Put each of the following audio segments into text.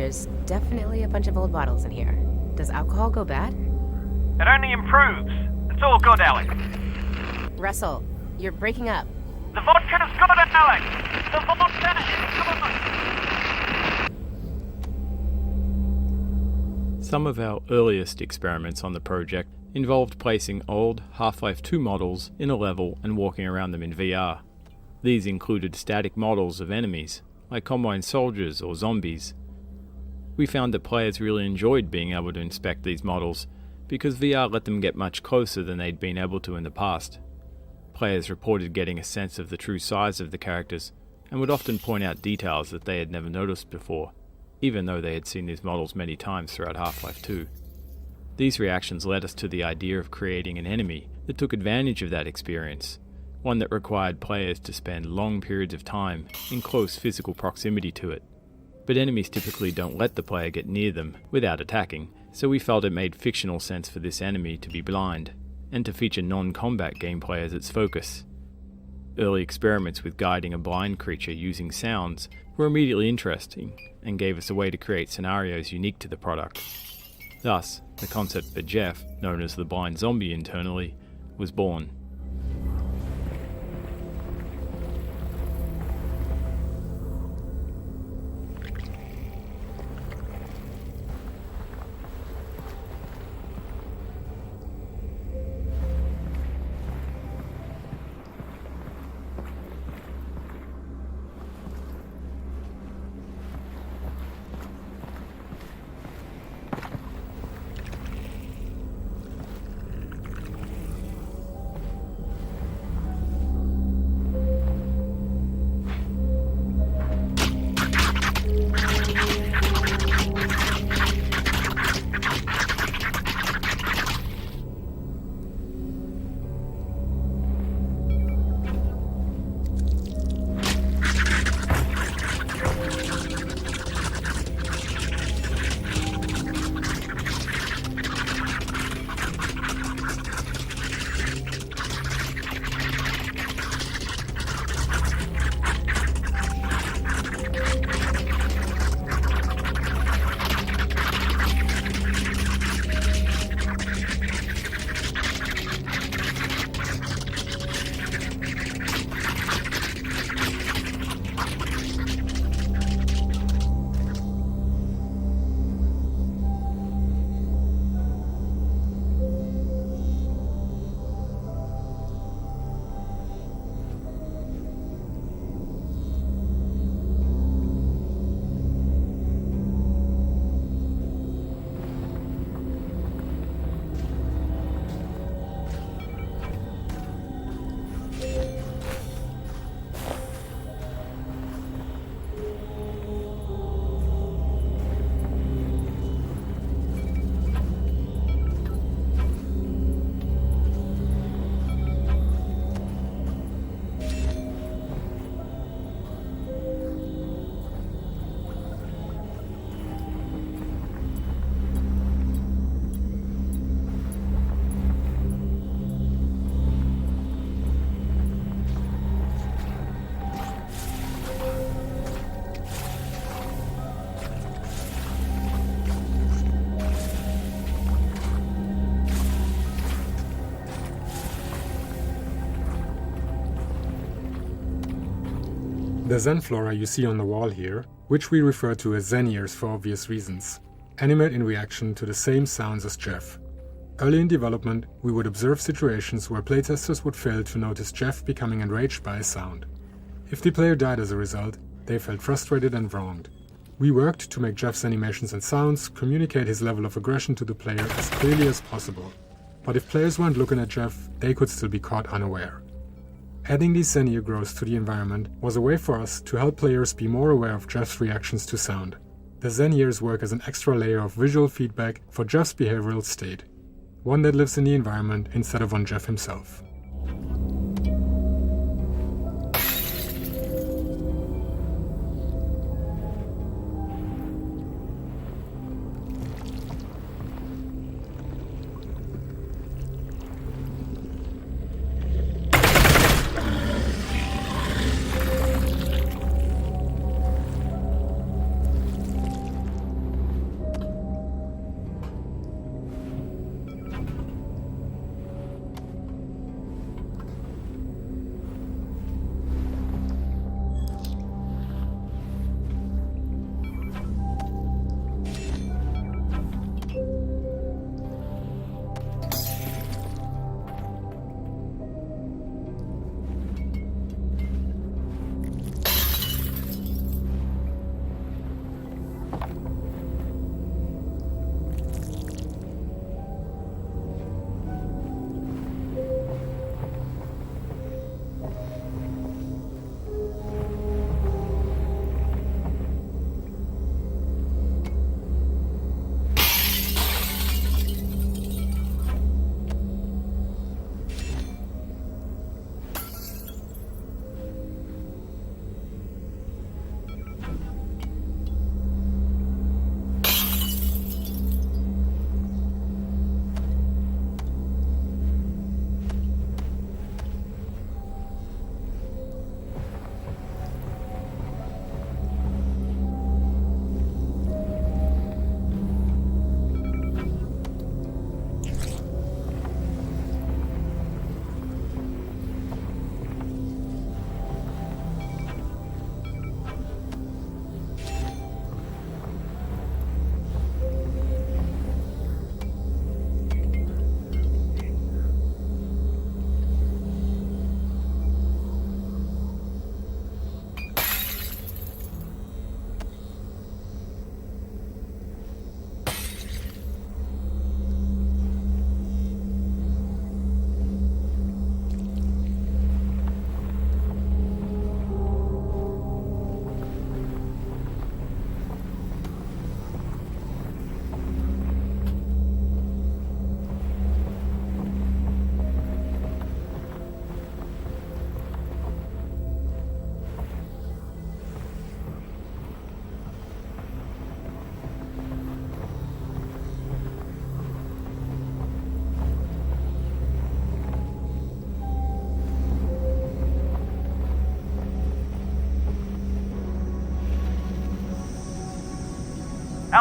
There's definitely a bunch of old bottles in here. Does alcohol go bad? It only improves. It's all good, Alex. Russell, you're breaking up. The vodka is good, Alex. The vodka is good. Some of our earliest experiments on the project involved placing old Half-Life 2 models in a level and walking around them in VR. These included static models of enemies, like Combine soldiers or zombies. We found that players really enjoyed being able to inspect these models, because VR let them get much closer than they'd been able to in the past. Players reported getting a sense of the true size of the characters, and would often point out details that they had never noticed before, even though they had seen these models many times throughout Half-Life 2. These reactions led us to the idea of creating an enemy that took advantage of that experience, one that required players to spend long periods of time in close physical proximity to it. But enemies typically don't let the player get near them without attacking, so we felt it made fictional sense for this enemy to be blind, and to feature non-combat gameplay as its focus. Early experiments with guiding a blind creature using sounds were immediately interesting, and gave us a way to create scenarios unique to the product. Thus, the concept for Jeff, known as the blind zombie internally, was born. The Zen flora you see on the wall here, which we refer to as Zen ears for obvious reasons, animate in reaction to the same sounds as Jeff. Early in development, we would observe situations where playtesters would fail to notice Jeff becoming enraged by a sound. If the player died as a result, they felt frustrated and wronged. We worked to make Jeff's animations and sounds communicate his level of aggression to the player as clearly as possible. But if players weren't looking at Jeff, they could still be caught unaware. Adding these Zen ear growths to the environment was a way for us to help players be more aware of Jeff's reactions to sound. The Zen ears work as an extra layer of visual feedback for Jeff's behavioral state, one that lives in the environment instead of on Jeff himself.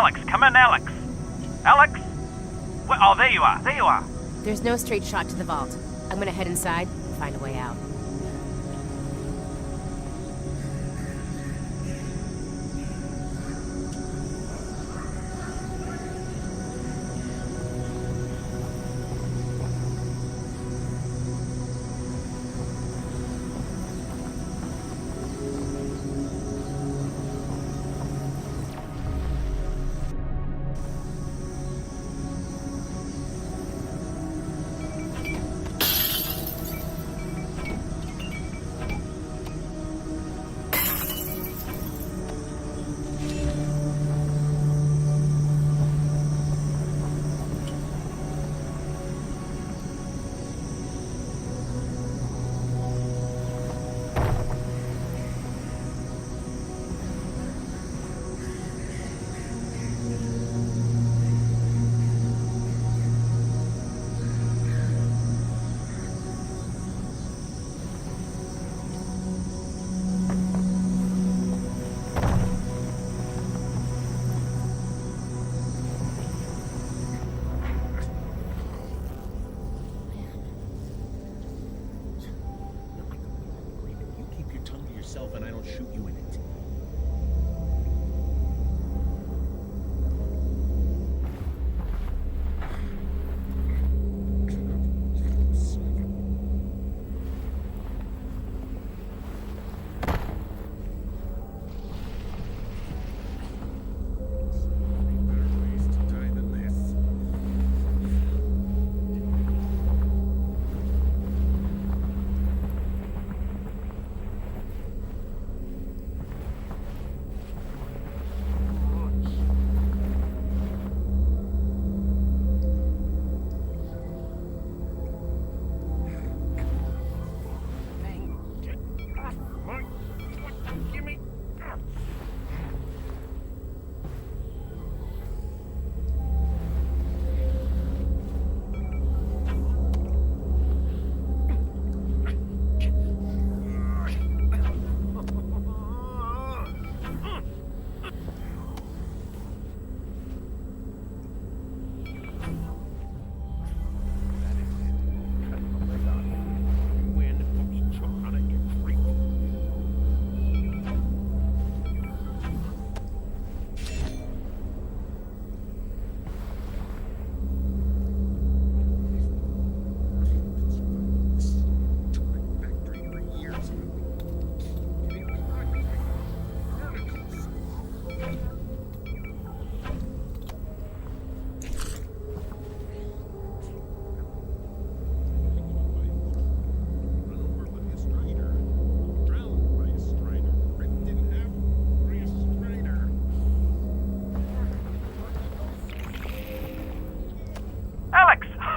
Alyx, come in, Alyx. Alyx? Oh, there you are, there you are. There's no straight shot to the vault. I'm gonna head inside and find a way out. You keep your tongue to yourself and I don't shoot you in it.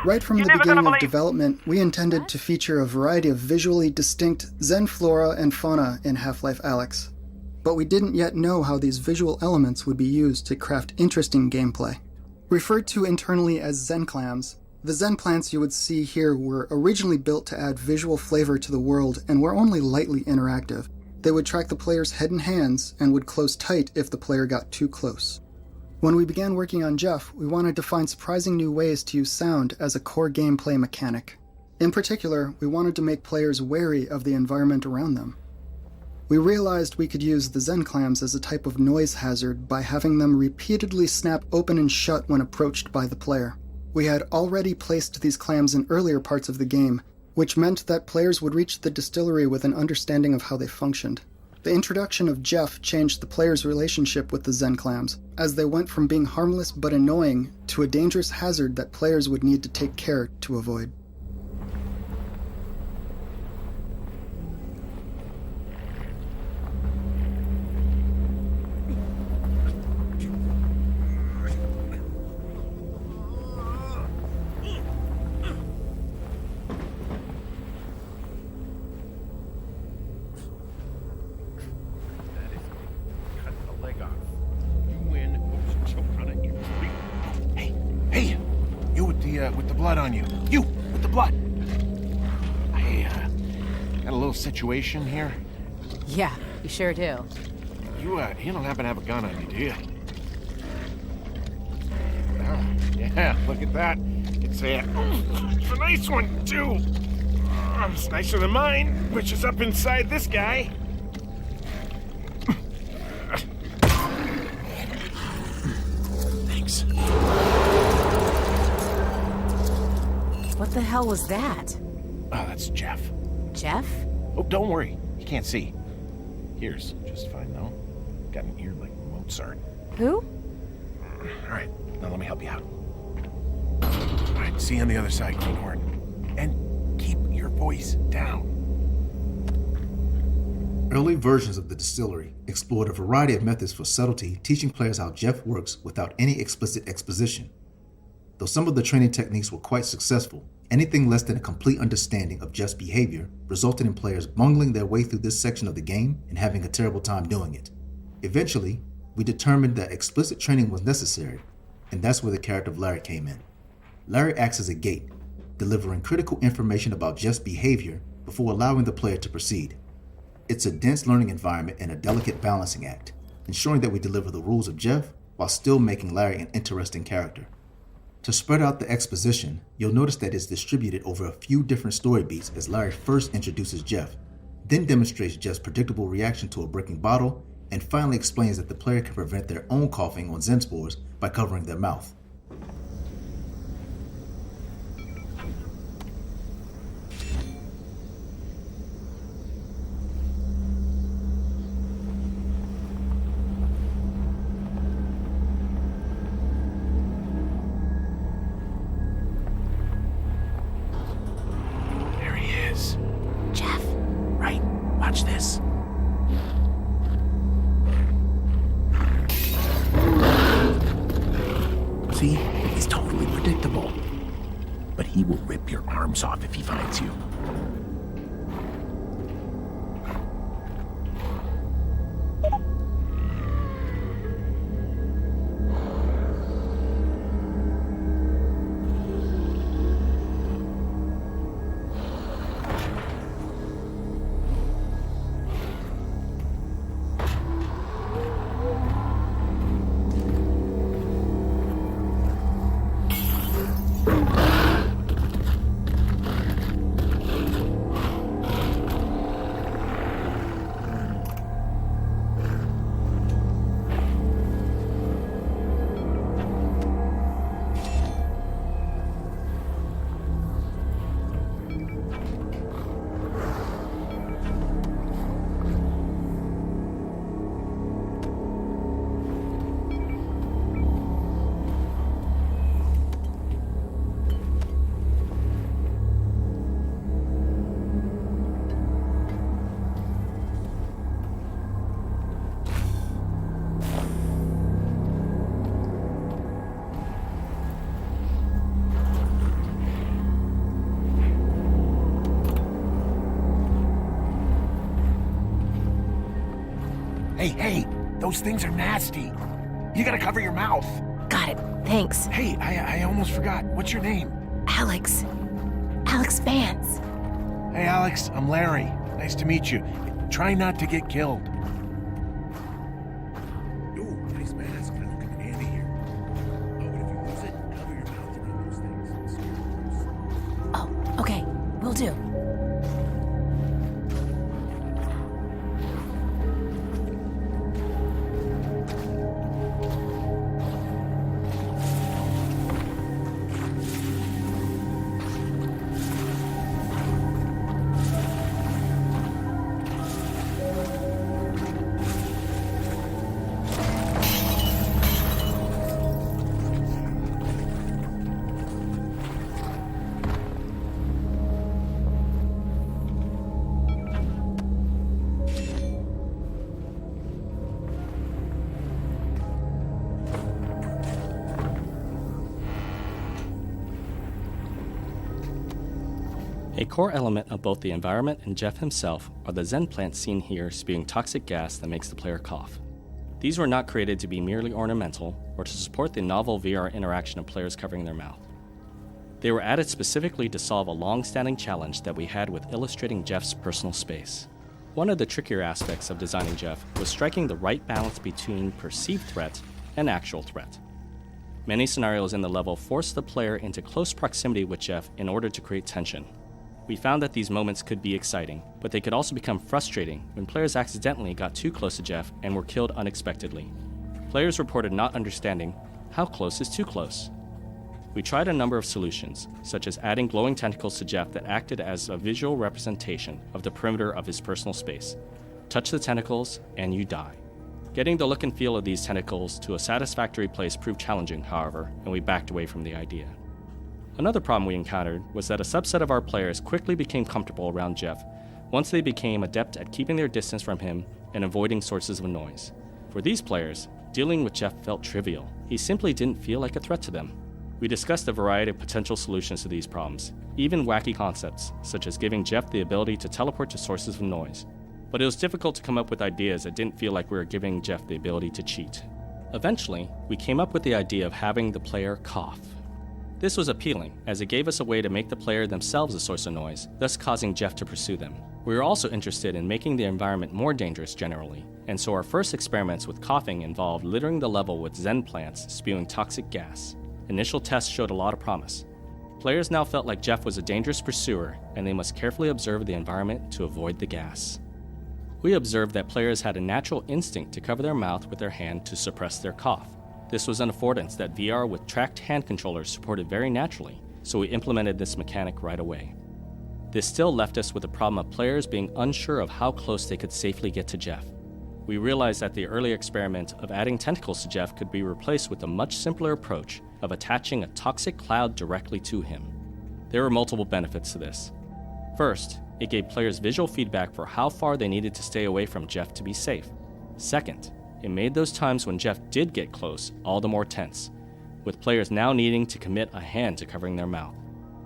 Right from the beginning of development, we intended to feature a variety of visually distinct Zen flora and fauna in Half-Life Alyx. But we didn't yet know how these visual elements would be used to craft interesting gameplay. Referred to internally as Zen clams, the Zen plants you would see here were originally built to add visual flavor to the world and were only lightly interactive. They would track the player's head and hands and would close tight if the player got too close. When we began working on Jeff, we wanted to find surprising new ways to use sound as a core gameplay mechanic. In particular, we wanted to make players wary of the environment around them. We realized we could use the Zen clams as a type of noise hazard by having them repeatedly snap open and shut when approached by the player. We had already placed these clams in earlier parts of the game, which meant that players would reach the distillery with an understanding of how they functioned. The introduction of Jeff changed the player's relationship with the Zen clams, as they went from being harmless but annoying to a dangerous hazard that players would need to take care to avoid. With the blood on you. You, with the blood. I, got a little situation here. Yeah, you sure do. You don't happen to have a gun on you, do you? Yeah, look at that. It's a nice one, too. It's nicer than mine, which is up inside this guy. Thanks. What the hell was that? Oh, that's Jeff. Jeff? Oh, don't worry. He can't see. Here's just fine, though. Got an ear like Mozart. Who? All right, now let me help you out. All right, see you on the other side, Greenhorn. And keep your voice down. Early versions of the distillery explored a variety of methods for subtlety, teaching players how Jeff works without any explicit exposition. Though some of the training techniques were quite successful, anything less than a complete understanding of Jeff's behavior resulted in players bungling their way through this section of the game and having a terrible time doing it. Eventually, we determined that explicit training was necessary, and that's where the character of Larry came in. Larry acts as a gate, delivering critical information about Jeff's behavior before allowing the player to proceed. It's a dense learning environment and a delicate balancing act, ensuring that we deliver the rules of Jeff while still making Larry an interesting character. To spread out the exposition, you'll notice that it's distributed over a few different story beats as Larry first introduces Jeff, then demonstrates Jeff's predictable reaction to a breaking bottle, and finally explains that the player can prevent their own coughing on Zen spores by covering their mouth. There he is. Jeff? Right, watch this. See, he's totally predictable. But he will rip your arms off if he finds you. Hey, those things are nasty. You gotta cover your mouth. Got it. Thanks. Hey, I almost forgot. What's your name? Alyx. Alyx Vance. Hey, Alex, I'm Larry. Nice to meet you. Try not to get killed. Ooh, nice mask. I'm looking handy here. Oh, but if you lose it, cover your mouth around those things. Oh, okay. Will do. A core element of both the environment and Jeff himself are the Zen plants seen here spewing toxic gas that makes the player cough. These were not created to be merely ornamental or to support the novel VR interaction of players covering their mouth. They were added specifically to solve a long-standing challenge that we had with illustrating Jeff's personal space. One of the trickier aspects of designing Jeff was striking the right balance between perceived threat and actual threat. Many scenarios in the level force the player into close proximity with Jeff in order to create tension. We found that these moments could be exciting, but they could also become frustrating when players accidentally got too close to Jeff and were killed unexpectedly. Players reported not understanding how close is too close. We tried a number of solutions, such as adding glowing tentacles to Jeff that acted as a visual representation of the perimeter of his personal space. Touch the tentacles, and you die. Getting the look and feel of these tentacles to a satisfactory place proved challenging, however, and we backed away from the idea. Another problem we encountered was that a subset of our players quickly became comfortable around Jeff once they became adept at keeping their distance from him and avoiding sources of noise. For these players, dealing with Jeff felt trivial. He simply didn't feel like a threat to them. We discussed a variety of potential solutions to these problems, even wacky concepts, such as giving Jeff the ability to teleport to sources of noise. But it was difficult to come up with ideas that didn't feel like we were giving Jeff the ability to cheat. Eventually, we came up with the idea of having the player cough. This was appealing, as it gave us a way to make the player themselves a source of noise, thus causing Jeff to pursue them. We were also interested in making the environment more dangerous generally, and so our first experiments with coughing involved littering the level with Zen plants spewing toxic gas. Initial tests showed a lot of promise. Players now felt like Jeff was a dangerous pursuer, and they must carefully observe the environment to avoid the gas. We observed that players had a natural instinct to cover their mouth with their hand to suppress their cough. This was an affordance that VR with tracked hand controllers supported very naturally, so we implemented this mechanic right away. This still left us with the problem of players being unsure of how close they could safely get to Jeff. We realized that the earlier experiment of adding tentacles to Jeff could be replaced with a much simpler approach of attaching a toxic cloud directly to him. There were multiple benefits to this. First, it gave players visual feedback for how far they needed to stay away from Jeff to be safe. Second, it made those times when Jeff did get close all the more tense, with players now needing to commit a hand to covering their mouth.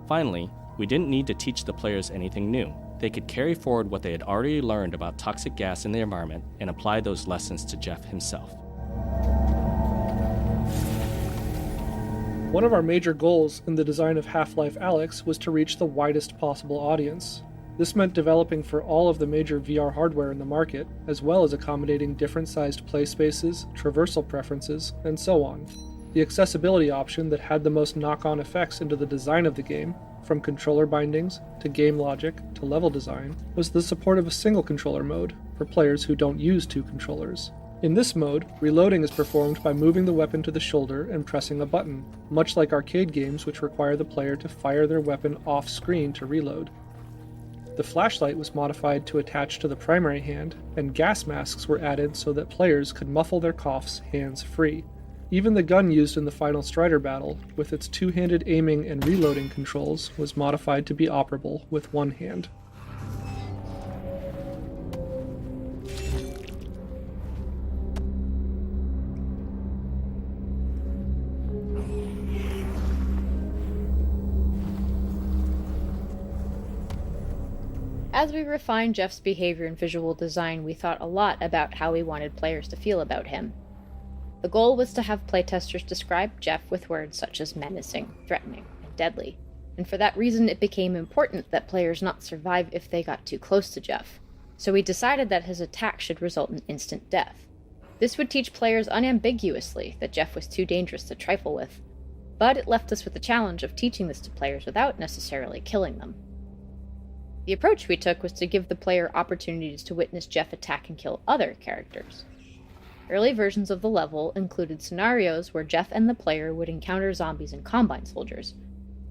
Finally, we didn't need to teach the players anything new. They could carry forward what they had already learned about toxic gas in the environment and apply those lessons to Jeff himself. One of our major goals in the design of Half-Life Alyx was to reach the widest possible audience. This meant developing for all of the major VR hardware in the market, as well as accommodating different-sized play spaces, traversal preferences, and so on. The accessibility option that had the most knock-on effects into the design of the game, from controller bindings, to game logic, to level design, was the support of a single controller mode, for players who don't use two controllers. In this mode, reloading is performed by moving the weapon to the shoulder and pressing a button, much like arcade games which require the player to fire their weapon off-screen to reload. The flashlight was modified to attach to the primary hand, and gas masks were added so that players could muffle their coughs hands-free. Even the gun used in the final Strider battle, with its two-handed aiming and reloading controls, was modified to be operable with one hand. As we refined Jeff's behavior and visual design, we thought a lot about how we wanted players to feel about him. The goal was to have playtesters describe Jeff with words such as menacing, threatening, and deadly, and for that reason it became important that players not survive if they got too close to Jeff. So we decided that his attack should result in instant death. This would teach players unambiguously that Jeff was too dangerous to trifle with, but it left us with the challenge of teaching this to players without necessarily killing them. The approach we took was to give the player opportunities to witness Jeff attack and kill other characters. Early versions of the level included scenarios where Jeff and the player would encounter zombies and Combine soldiers.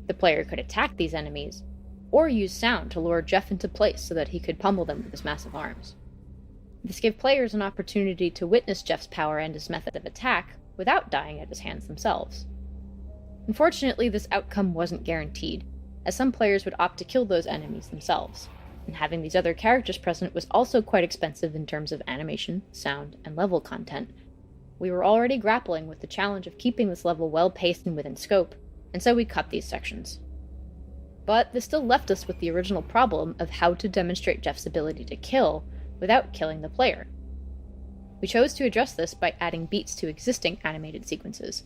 The player could attack these enemies, or use sound to lure Jeff into place so that he could pummel them with his massive arms. This gave players an opportunity to witness Jeff's power and his method of attack without dying at his hands themselves. Unfortunately, this outcome wasn't guaranteed, as some players would opt to kill those enemies themselves, and having these other characters present was also quite expensive in terms of animation, sound, and level content. We were already grappling with the challenge of keeping this level well-paced and within scope, and so we cut these sections. But this still left us with the original problem of how to demonstrate Jeff's ability to kill without killing the player. We chose to address this by adding beats to existing animated sequences.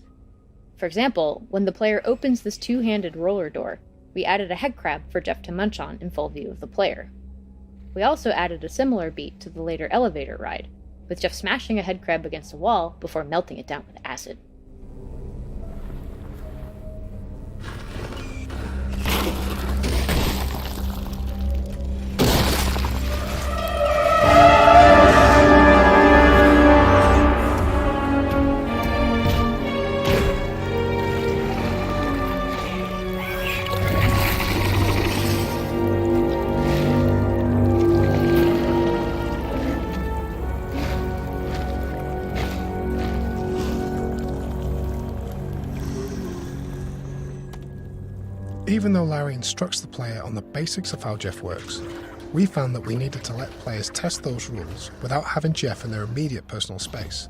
For example, when the player opens this two-handed roller door, we added a head crab for Jeff to munch on in full view of the player. We also added a similar beat to the later elevator ride, with Jeff smashing a head crab against a wall before melting it down with acid. Even though Larry instructs the player on the basics of how Jeff works, we found that we needed to let players test those rules without having Jeff in their immediate personal space.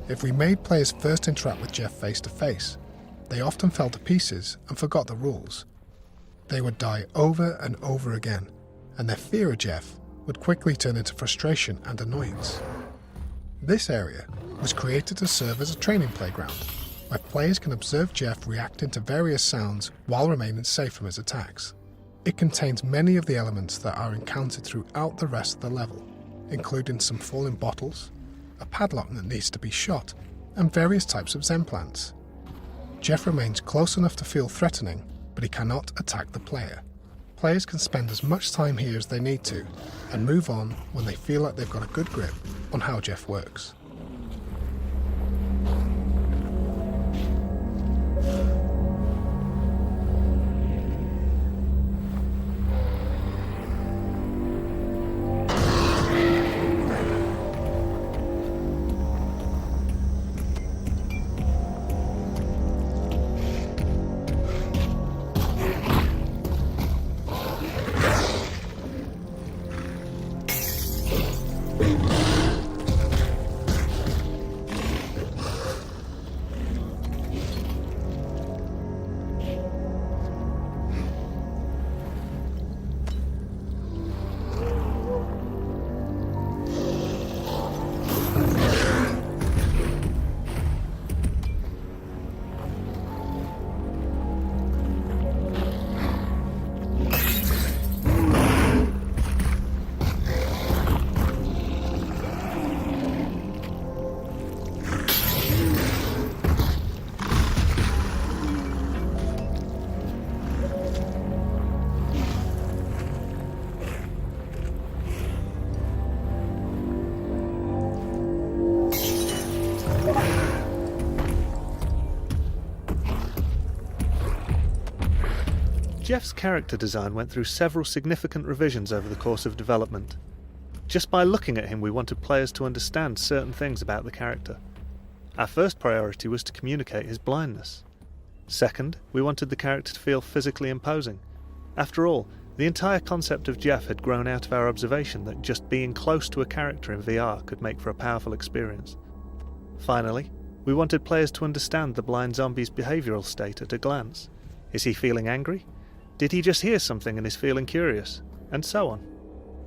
If we made players first interact with Jeff face to face, they often fell to pieces and forgot the rules. They would die over and over again, and their fear of Jeff would quickly turn into frustration and annoyance. This area was created to serve as a training playground, where players can observe Jeff reacting to various sounds while remaining safe from his attacks. It contains many of the elements that are encountered throughout the rest of the level, including some falling bottles, a padlock that needs to be shot, and various types of Zen plants. Jeff remains close enough to feel threatening, but he cannot attack the player. Players can spend as much time here as they need to, and move on when they feel like they've got a good grip on how Jeff works. Jeff's character design went through several significant revisions over the course of development. Just by looking at him, we wanted players to understand certain things about the character. Our first priority was to communicate his blindness. Second, we wanted the character to feel physically imposing. After all, the entire concept of Jeff had grown out of our observation that just being close to a character in VR could make for a powerful experience. Finally, we wanted players to understand the blind zombie's behavioural state at a glance. Is he feeling angry? Did he just hear something and is feeling curious? And so on.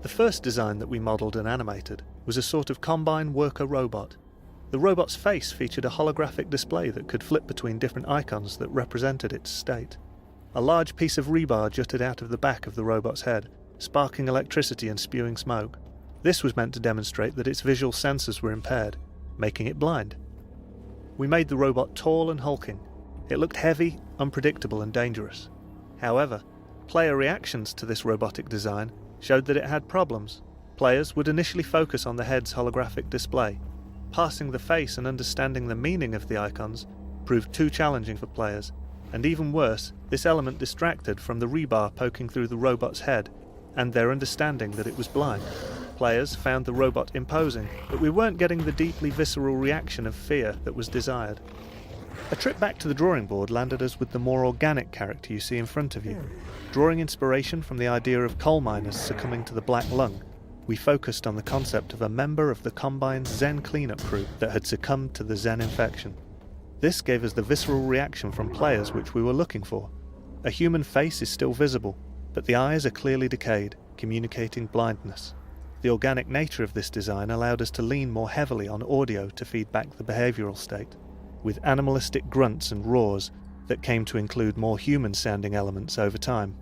The first design that we modelled and animated was a sort of combine worker robot. The robot's face featured a holographic display that could flip between different icons that represented its state. A large piece of rebar jutted out of the back of the robot's head, sparking electricity and spewing smoke. This was meant to demonstrate that its visual sensors were impaired, making it blind. We made the robot tall and hulking. It looked heavy, unpredictable and dangerous. However, player reactions to this robotic design showed that it had problems. Players would initially focus on the head's holographic display. Parsing the face and understanding the meaning of the icons proved too challenging for players, and even worse, this element distracted from the rebar poking through the robot's head and their understanding that it was blind. Players found the robot imposing, but we weren't getting the deeply visceral reaction of fear that was desired. A trip back to the drawing board landed us with the more organic character you see in front of you. Drawing inspiration from the idea of coal miners succumbing to the black lung, we focused on the concept of a member of the Combine's Zen cleanup crew that had succumbed to the Zen infection. This gave us the visceral reaction from players which we were looking for. A human face is still visible, but the eyes are clearly decayed, communicating blindness. The organic nature of this design allowed us to lean more heavily on audio to feed back the behavioural state, with animalistic grunts and roars that came to include more human-sounding elements over time.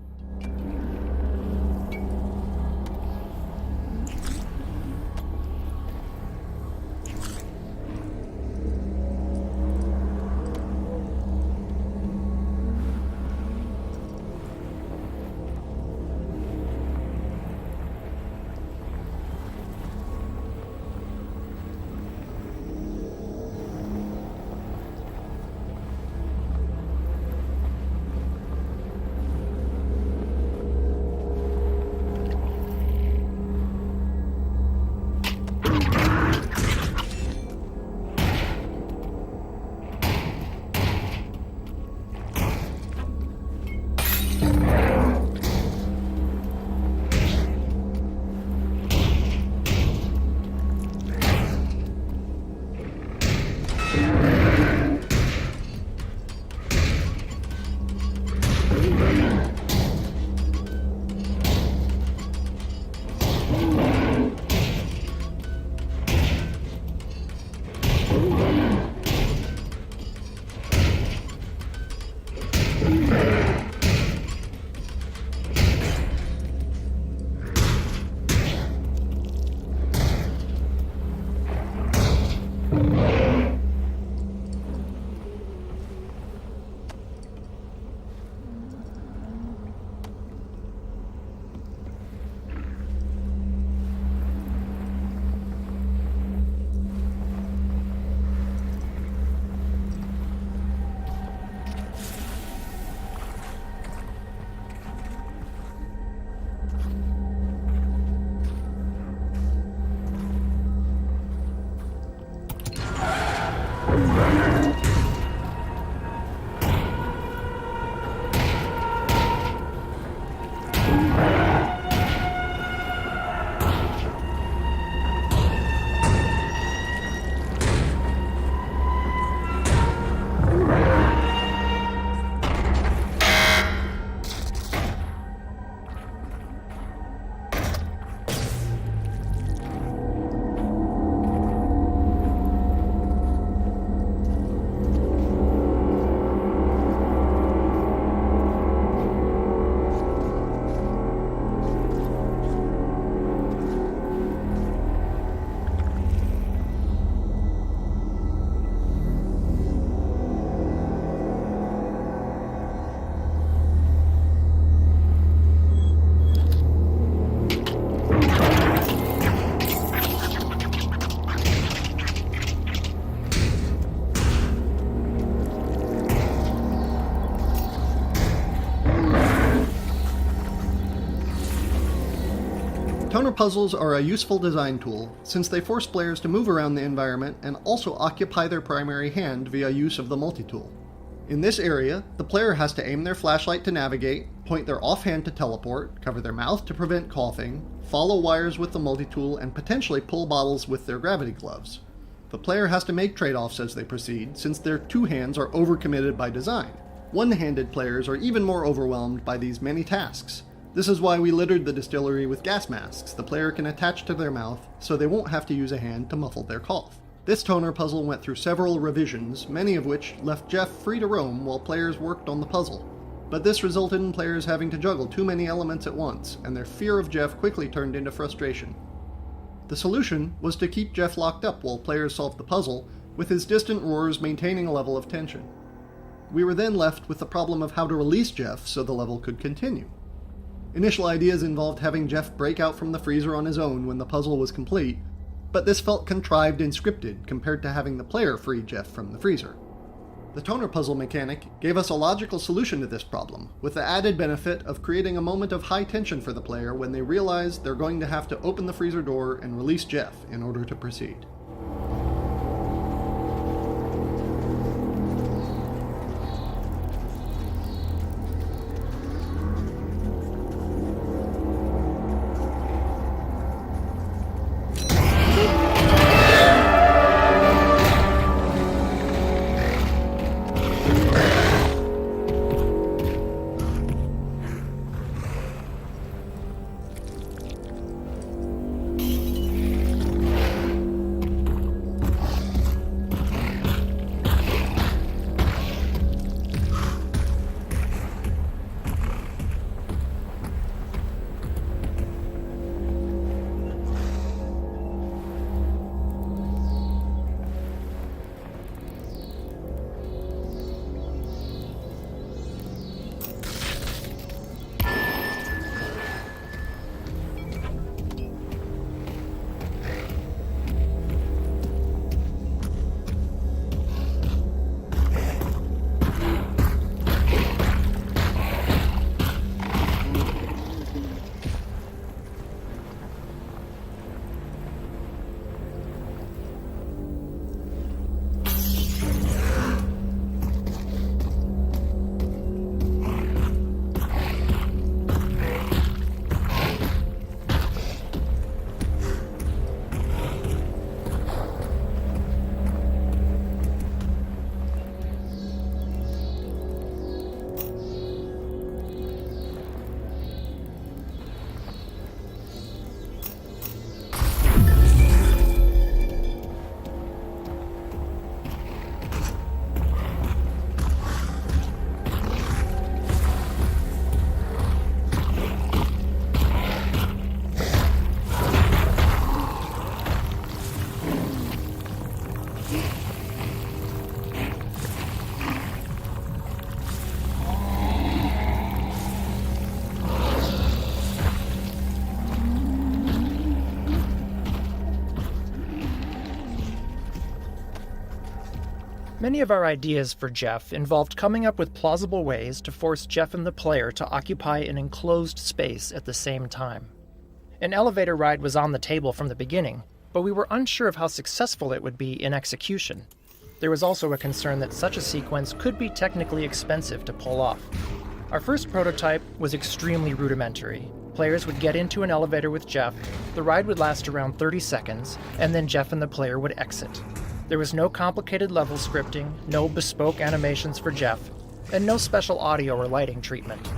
Toner puzzles are a useful design tool, since they force players to move around the environment and also occupy their primary hand via use of the multi-tool. In this area, the player has to aim their flashlight to navigate, point their offhand to teleport, cover their mouth to prevent coughing, follow wires with the multi-tool, and potentially pull bottles with their gravity gloves. The player has to make trade-offs as they proceed, since their two hands are overcommitted by design. One-handed players are even more overwhelmed by these many tasks. This is why we littered the distillery with gas masks the player can attach to their mouth, so they won't have to use a hand to muffle their cough. This toner puzzle went through several revisions, many of which left Jeff free to roam while players worked on the puzzle. But this resulted in players having to juggle too many elements at once, and their fear of Jeff quickly turned into frustration. The solution was to keep Jeff locked up while players solved the puzzle, with his distant roars maintaining a level of tension. We were then left with the problem of how to release Jeff so the level could continue. Initial ideas involved having Jeff break out from the freezer on his own when the puzzle was complete, but this felt contrived and scripted compared to having the player free Jeff from the freezer. The toner puzzle mechanic gave us a logical solution to this problem, with the added benefit of creating a moment of high tension for the player when they realize they're going to have to open the freezer door and release Jeff in order to proceed. Many of our ideas for Jeff involved coming up with plausible ways to force Jeff and the player to occupy an enclosed space at the same time. An elevator ride was on the table from the beginning, but we were unsure of how successful it would be in execution. There was also a concern that such a sequence could be technically expensive to pull off. Our first prototype was extremely rudimentary. Players would get into an elevator with Jeff, the ride would last around 30 seconds, and then Jeff and the player would exit. There was no complicated level scripting, no bespoke animations for Jeff, and no special audio or lighting treatment.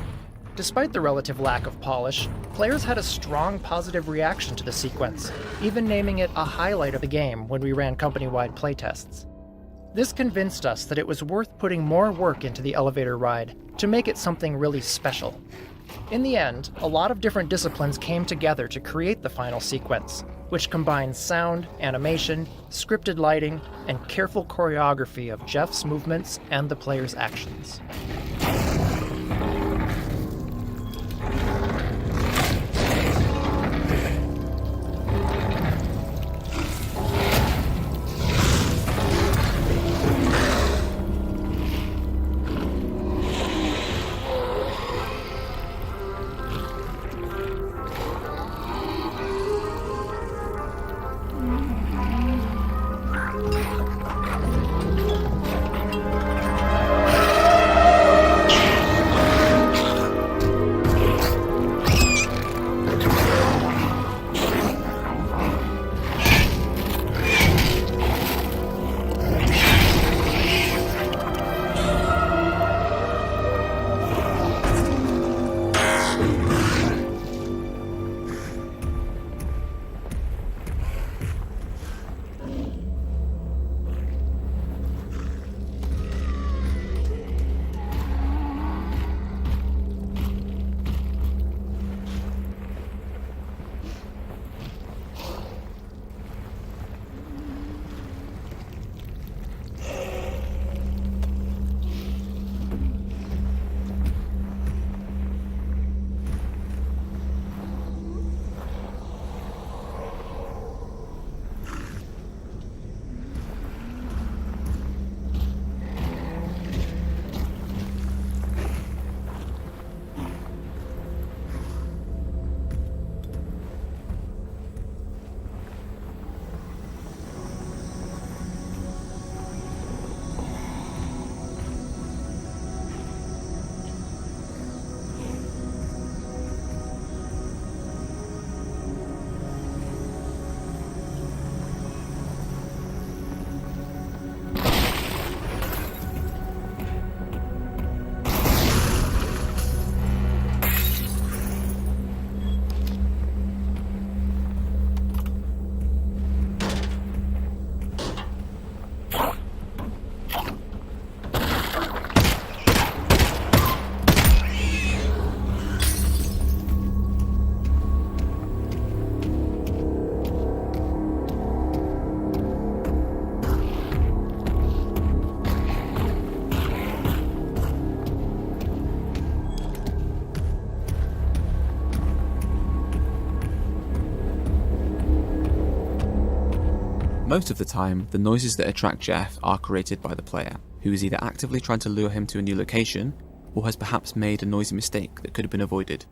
Despite the relative lack of polish, players had a strong positive reaction to the sequence, even naming it a highlight of the game when we ran company-wide playtests. This convinced us that it was worth putting more work into the elevator ride to make it something really special. In the end, a lot of different disciplines came together to create the final sequence, which combines sound, animation, scripted lighting, and careful choreography of Jeff's movements and the player's actions. Most of the time, the noises that attract Jeff are created by the player, who is either actively trying to lure him to a new location, or has perhaps made a noisy mistake that could have been avoided.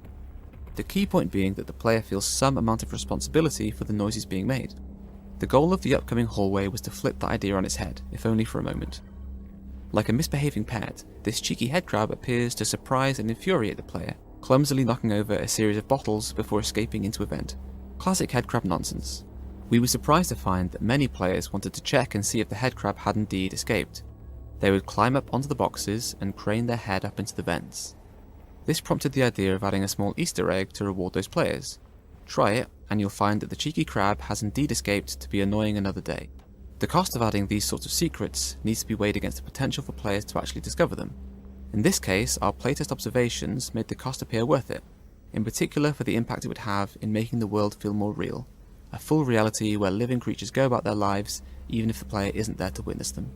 The key point being that the player feels some amount of responsibility for the noises being made. The goal of the upcoming hallway was to flip that idea on its head, if only for a moment. Like a misbehaving pet, this cheeky headcrab appears to surprise and infuriate the player, clumsily knocking over a series of bottles before escaping into a vent. Classic headcrab nonsense. We were surprised to find that many players wanted to check and see if the headcrab had indeed escaped. They would climb up onto the boxes and crane their head up into the vents. This prompted the idea of adding a small Easter egg to reward those players. Try it, and you'll find that the cheeky crab has indeed escaped to be annoying another day. The cost of adding these sorts of secrets needs to be weighed against the potential for players to actually discover them. In this case, our playtest observations made the cost appear worth it, in particular for the impact it would have in making the world feel more real. A full reality where living creatures go about their lives even if the player isn't there to witness them.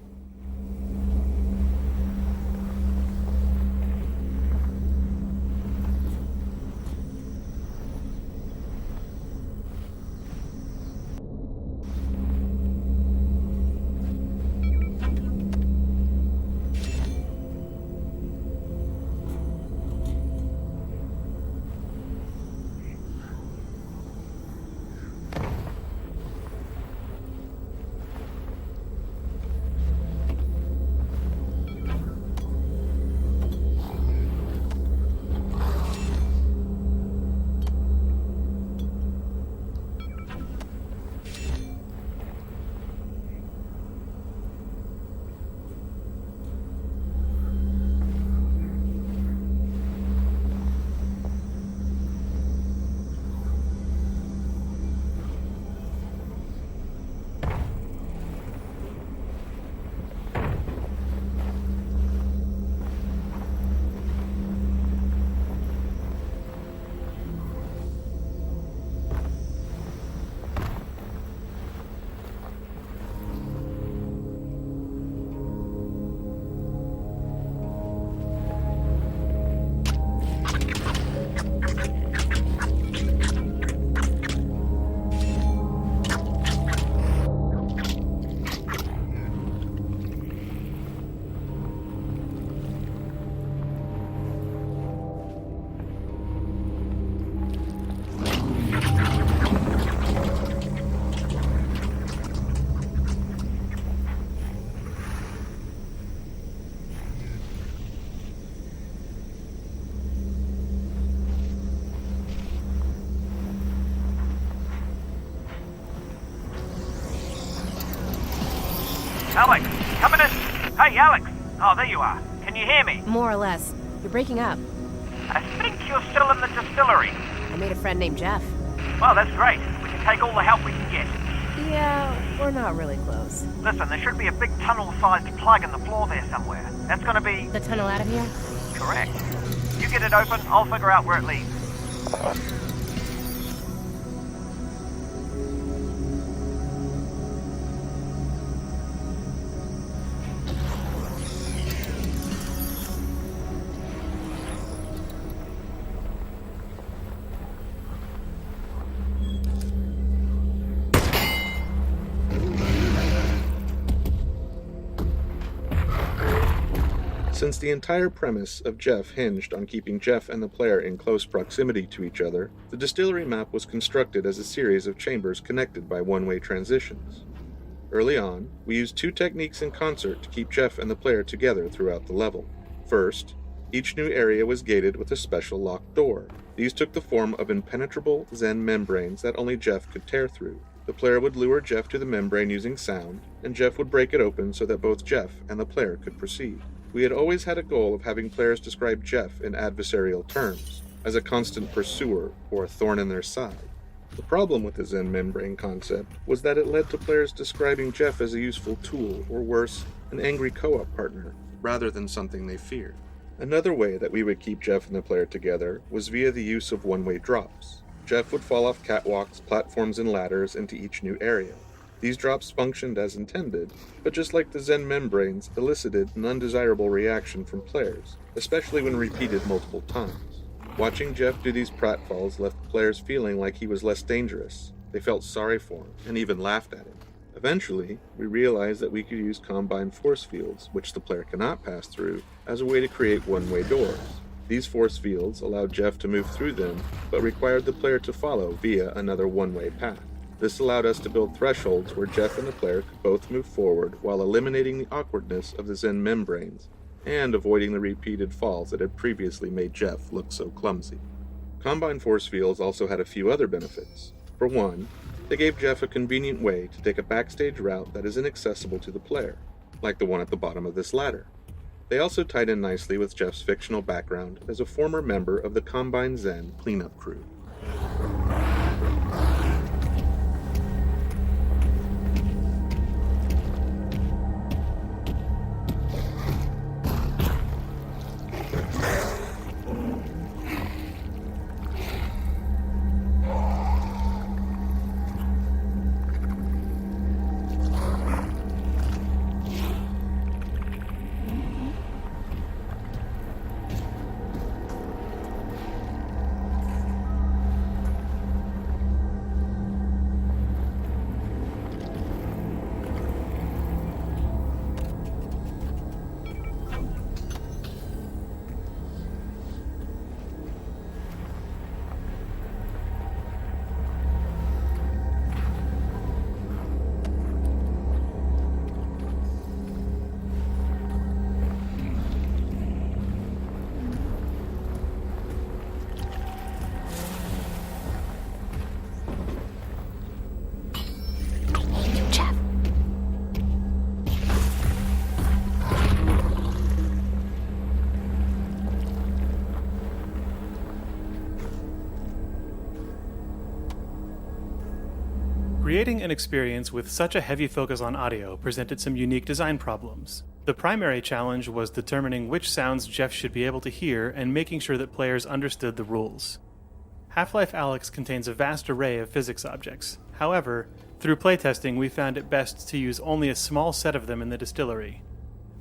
Alex, coming in. Hey, Alex. Oh, there you are. Can you hear me? More or less. You're breaking up. I think you're still in the distillery. I made a friend named Jeff. Well, that's great. We can take all the help we can get. Yeah, we're not really close. Listen, there should be a big tunnel-sized plug in the floor there somewhere. That's gonna be... The tunnel out of here? Correct. You get it open, I'll figure out where it leads. Since the entire premise of Jeff hinged on keeping Jeff and the player in close proximity to each other, the distillery map was constructed as a series of chambers connected by one-way transitions. Early on, we used two techniques in concert to keep Jeff and the player together throughout the level. First, each new area was gated with a special locked door. These took the form of impenetrable Zen membranes that only Jeff could tear through. The player would lure Jeff to the membrane using sound, and Jeff would break it open so that both Jeff and the player could proceed. We had always had a goal of having players describe Jeff in adversarial terms, as a constant pursuer or a thorn in their side. The problem with the Zen membrane concept was that it led to players describing Jeff as a useful tool, or worse, an angry co-op partner, rather than something they feared. Another way that we would keep Jeff and the player together was via the use of one-way drops. Jeff would fall off catwalks, platforms, and ladders into each new area. These drops functioned as intended, but just like the Zen membranes, elicited an undesirable reaction from players, especially when repeated multiple times. Watching Jeff do these pratfalls left players feeling like he was less dangerous. They felt sorry for him, and even laughed at him. Eventually, we realized that we could use combined force fields, which the player cannot pass through, as a way to create one-way doors. These force fields allowed Jeff to move through them, but required the player to follow via another one-way path. This allowed us to build thresholds where Jeff and the player could both move forward while eliminating the awkwardness of the Zen membranes, and avoiding the repeated falls that had previously made Jeff look so clumsy. Combined force fields also had a few other benefits. For one, they gave Jeff a convenient way to take a backstage route that is inaccessible to the player, like the one at the bottom of this ladder. They also tied in nicely with Jeff's fictional background as a former member of the Combine Zen cleanup crew. Creating an experience with such a heavy focus on audio presented some unique design problems. The primary challenge was determining which sounds Jeff should be able to hear and making sure that players understood the rules. Half-Life Alyx contains a vast array of physics objects. However, through playtesting we found it best to use only a small set of them in the distillery.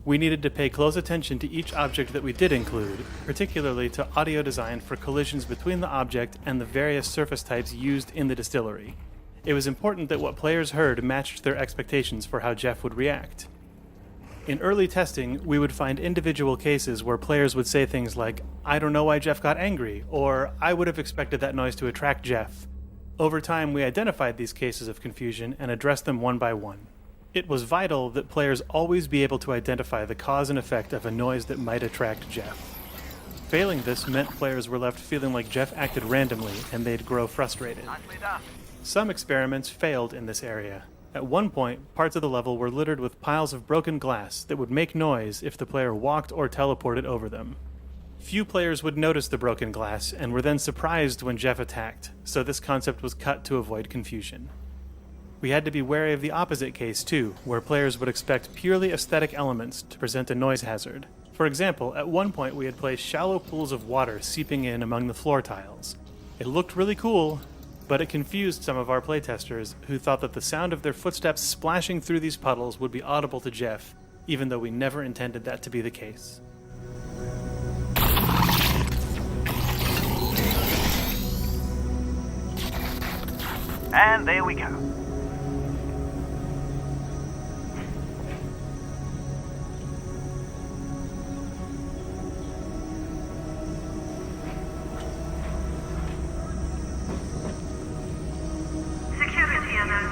We needed to pay close attention to each object that we did include, particularly to audio design for collisions between the object and the various surface types used in the distillery. It was important that what players heard matched their expectations for how Jeff would react. In early testing, we would find individual cases where players would say things like, "I don't know why Jeff got angry," or "I would have expected that noise to attract Jeff." Over time, we identified these cases of confusion and addressed them one by one. It was vital that players always be able to identify the cause and effect of a noise that might attract Jeff. Failing this meant players were left feeling like Jeff acted randomly and they'd grow frustrated. Some experiments failed in this area. At one point, parts of the level were littered with piles of broken glass that would make noise if the player walked or teleported over them. Few players would notice the broken glass and were then surprised when Jeff attacked, so this concept was cut to avoid confusion. We had to be wary of the opposite case too, where players would expect purely aesthetic elements to present a noise hazard. For example, at one point we had placed shallow pools of water seeping in among the floor tiles. It looked really cool, but it confused some of our playtesters who thought that the sound of their footsteps splashing through these puddles would be audible to Jeff, even though we never intended that to be the case. And there we go. Security alert.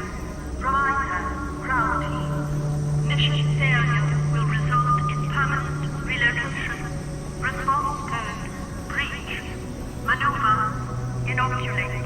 Reminder, ground team. Mission failure will result in permanent relocation. Response code. Breach. Maneuver. Inoculate.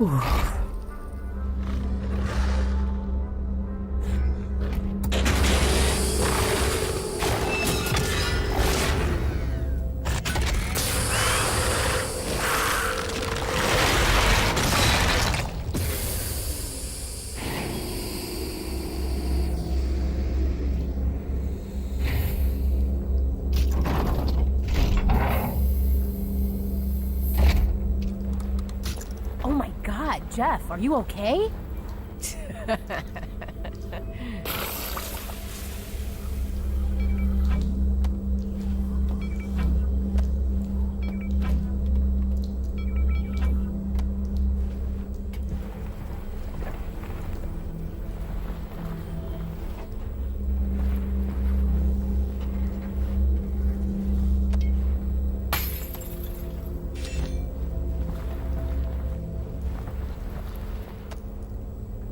Oh my god, Jeff, are you okay?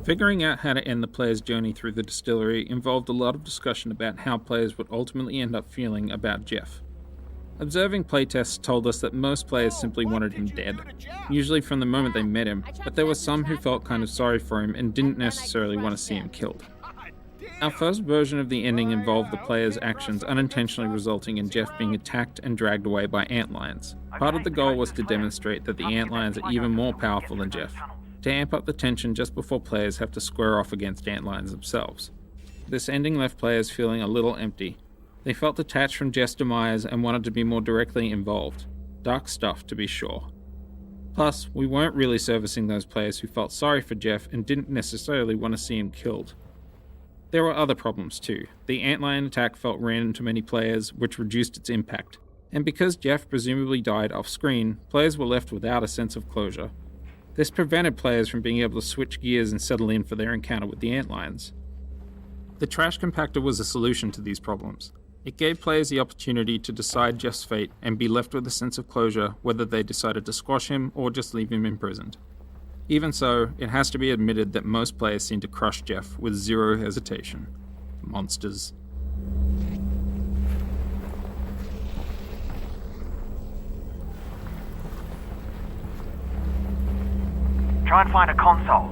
Figuring out how to end the player's journey through the distillery involved a lot of discussion about how players would ultimately end up feeling about Jeff. Observing playtests told us that most players simply wanted him dead, usually from the moment they met him, but there were some who felt kind of sorry for him and didn't necessarily want to see him killed. Our first version of the ending involved the player's actions unintentionally resulting in Jeff being attacked and dragged away by antlions. Part of the goal was to demonstrate that the antlions are even more powerful than Jeff, to amp up the tension just before players have to square off against antlions themselves. This ending left players feeling a little empty. They felt detached from Jeff's demise and wanted to be more directly involved. Dark stuff, to be sure. Plus, we weren't really servicing those players who felt sorry for Jeff and didn't necessarily want to see him killed. There were other problems too. The antlion attack felt random to many players, which reduced its impact. And because Jeff presumably died off-screen, players were left without a sense of closure. This prevented players from being able to switch gears and settle in for their encounter with the antlions. The trash compactor was a solution to these problems. It gave players the opportunity to decide Jeff's fate and be left with a sense of closure whether they decided to squash him or just leave him imprisoned. Even so, it has to be admitted that most players seem to crush Jeff with zero hesitation. Monsters. Try and find a console.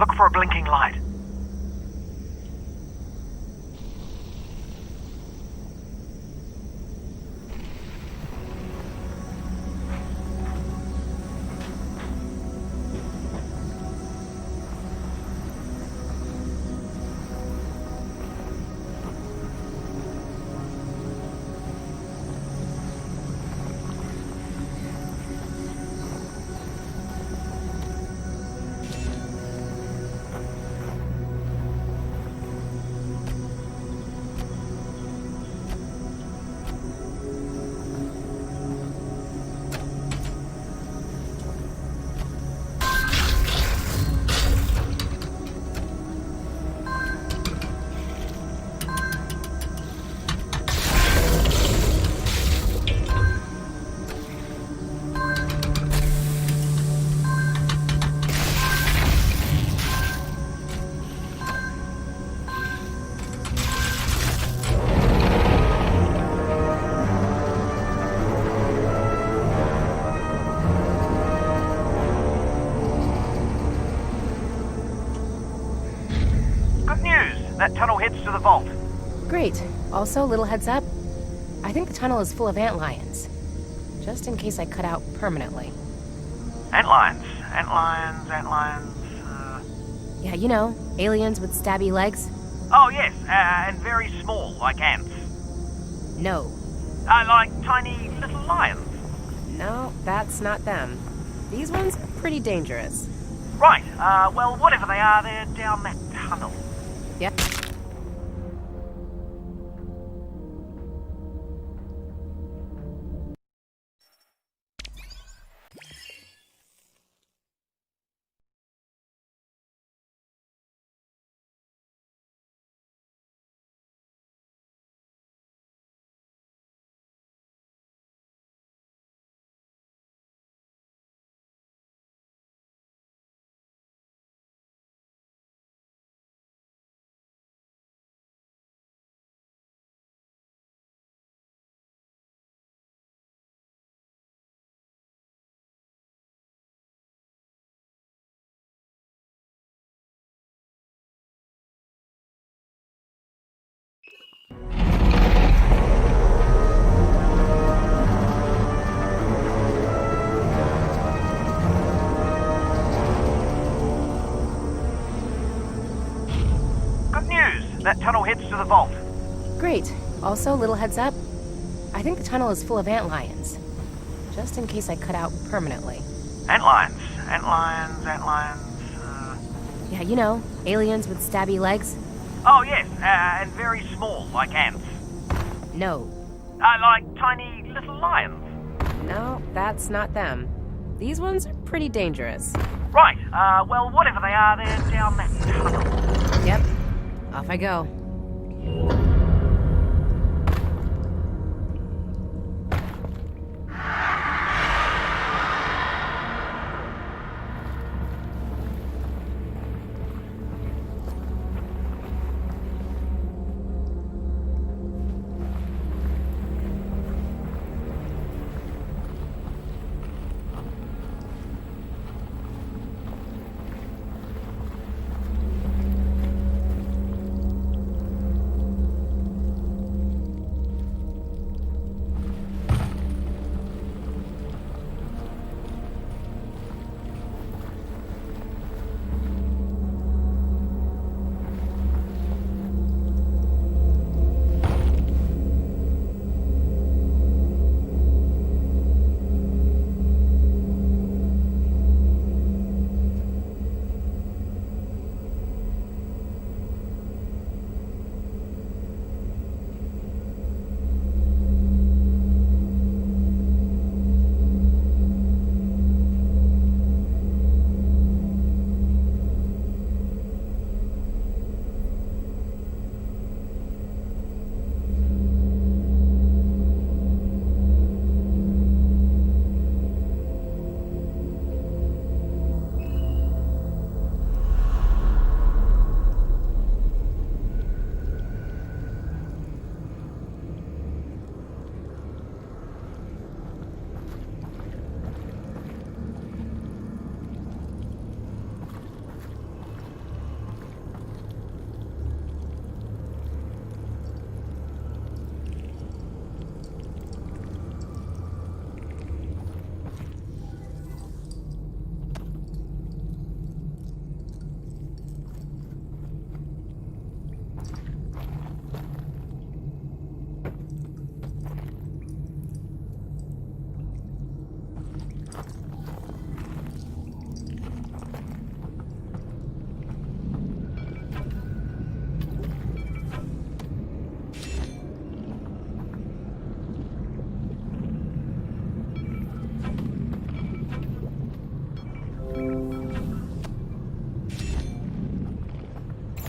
Look for a blinking light. That tunnel heads to the vault. Great. Also, little heads up. I think the tunnel is full of antlions. Just in case I cut out permanently. Antlions. Antlions. Yeah, you know, aliens with stabby legs. Oh, yes, and very small, like ants. No. Like tiny little lions. No, that's not them. These ones are pretty dangerous. Right, well, whatever they are, they're down that tunnel. Yep. That tunnel heads to the vault. Great. Also, little heads up. I think the tunnel is full of antlions. Just in case I cut out permanently. Antlions. Yeah, you know, aliens with stabby legs. Oh, yes, and very small, like ants. No. Like tiny little lions. No, that's not them. These ones are pretty dangerous. Right, well, whatever they are, they're down that tunnel. Yep. Off I go.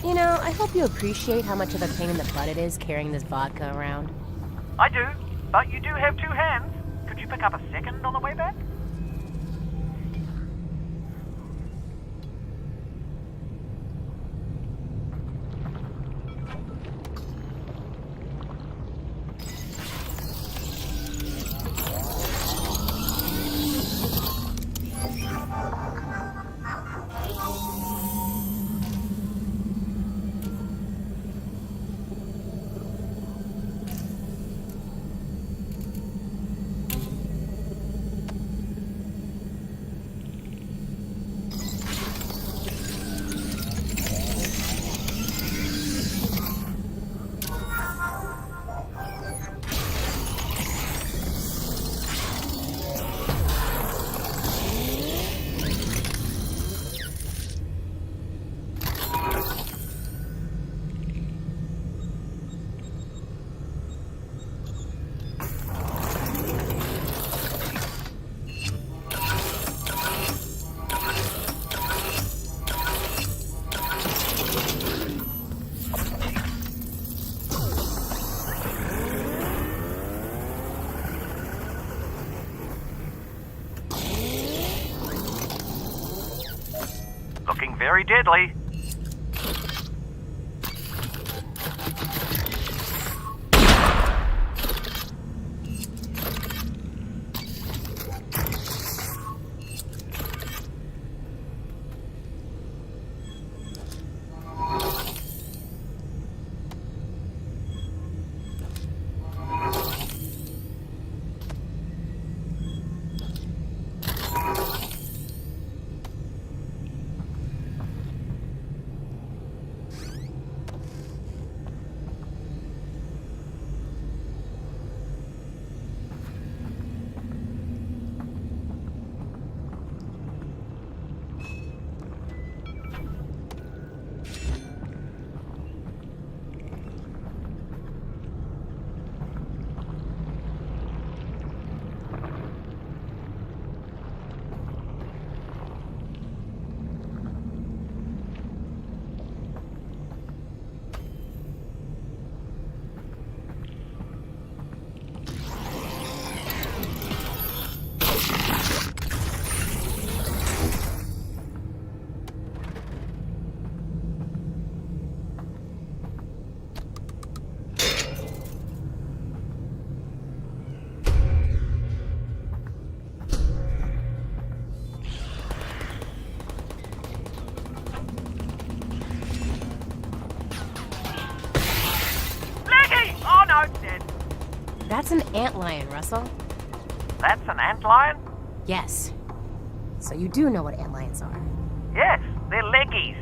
You know, I hope you appreciate how much of a pain in the butt it is carrying this vodka around. I do, but you do have two hands. Could you pick up a second on the way back? Looking very deadly. That's an antlion, Russell. That's an antlion? Yes. So you do know what antlions are? Yes, they're leggies.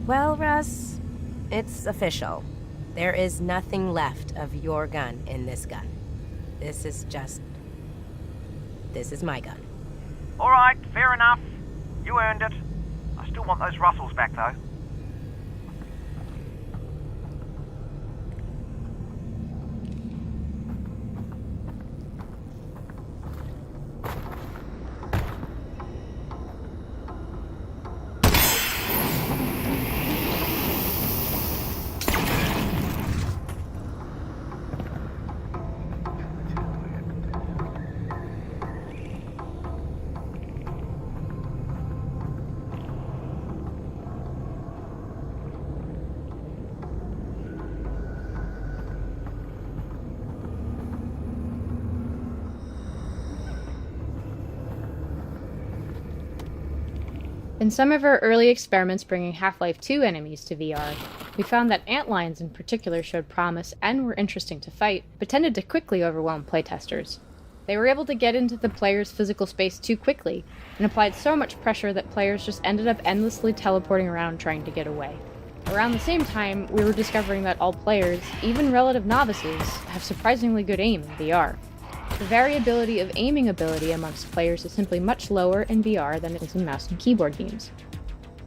Well, Russ, it's official. There is nothing left of your gun in this gun. This is my gun. Alright, fair enough. You earned it. I still want those Russells back, though. In some of our early experiments bringing Half-Life 2 enemies to VR, we found that antlions in particular showed promise and were interesting to fight, but tended to quickly overwhelm playtesters. They were able to get into the player's physical space too quickly, and applied so much pressure that players just ended up endlessly teleporting around trying to get away. Around the same time, we were discovering that all players, even relative novices, have surprisingly good aim in VR. The variability of aiming ability amongst players is simply much lower in VR than it is in mouse and keyboard games.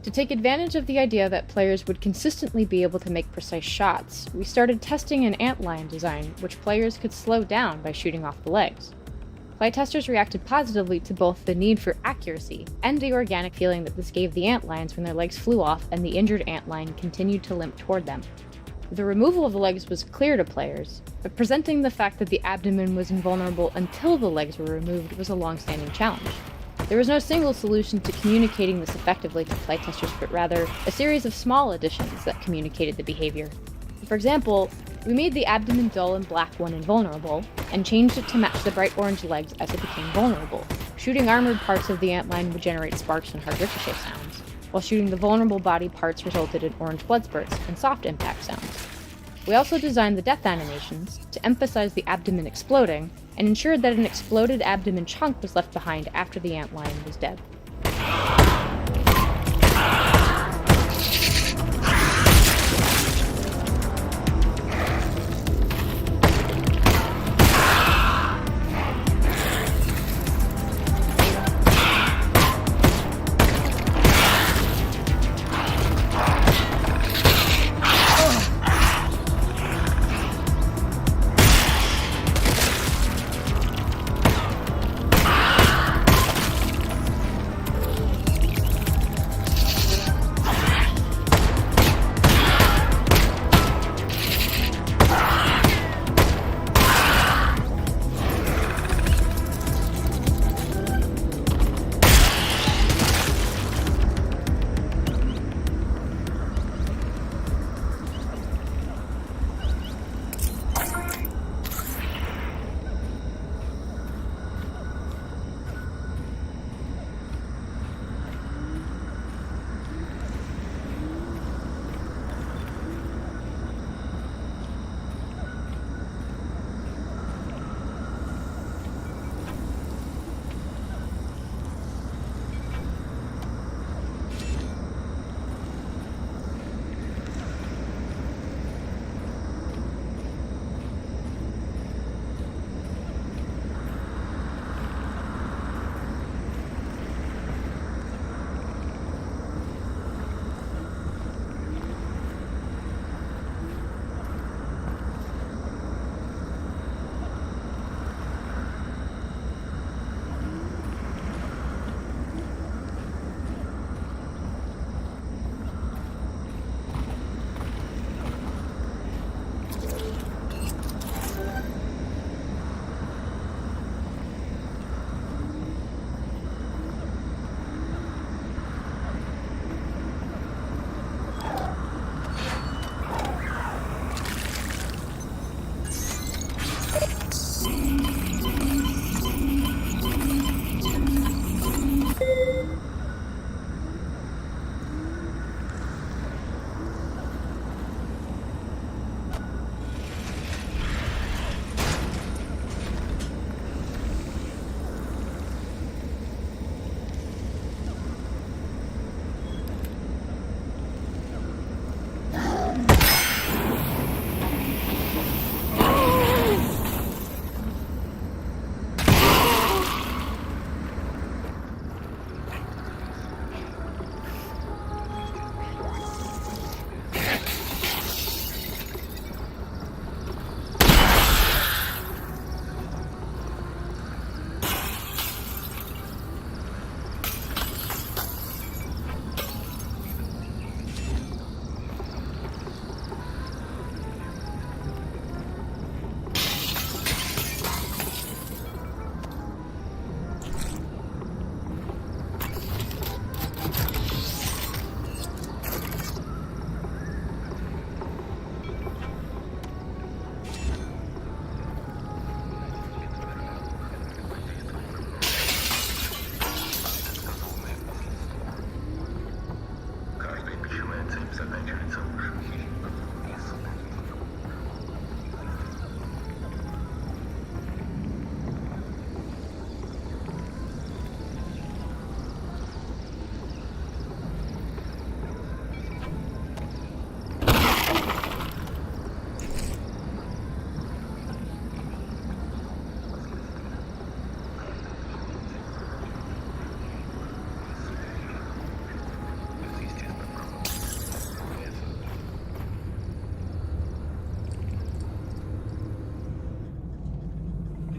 To take advantage of the idea that players would consistently be able to make precise shots, we started testing an antlion design which players could slow down by shooting off the legs. Playtesters reacted positively to both the need for accuracy and the organic feeling that this gave the antlions when their legs flew off and the injured antlion continued to limp toward them. The removal of the legs was clear to players, but presenting the fact that the abdomen was invulnerable until the legs were removed was a long-standing challenge. There was no single solution to communicating this effectively to playtesters, but rather a series of small additions that communicated the behavior. For example, we made the abdomen dull and black one invulnerable, and changed it to match the bright orange legs as it became vulnerable. Shooting armored parts of the antlion would generate sparks and hard ricochet sounds, while shooting the vulnerable body parts resulted in orange blood spurts and soft impact sounds. We also designed the death animations to emphasize the abdomen exploding, and ensured that an exploded abdomen chunk was left behind after the antlion was dead.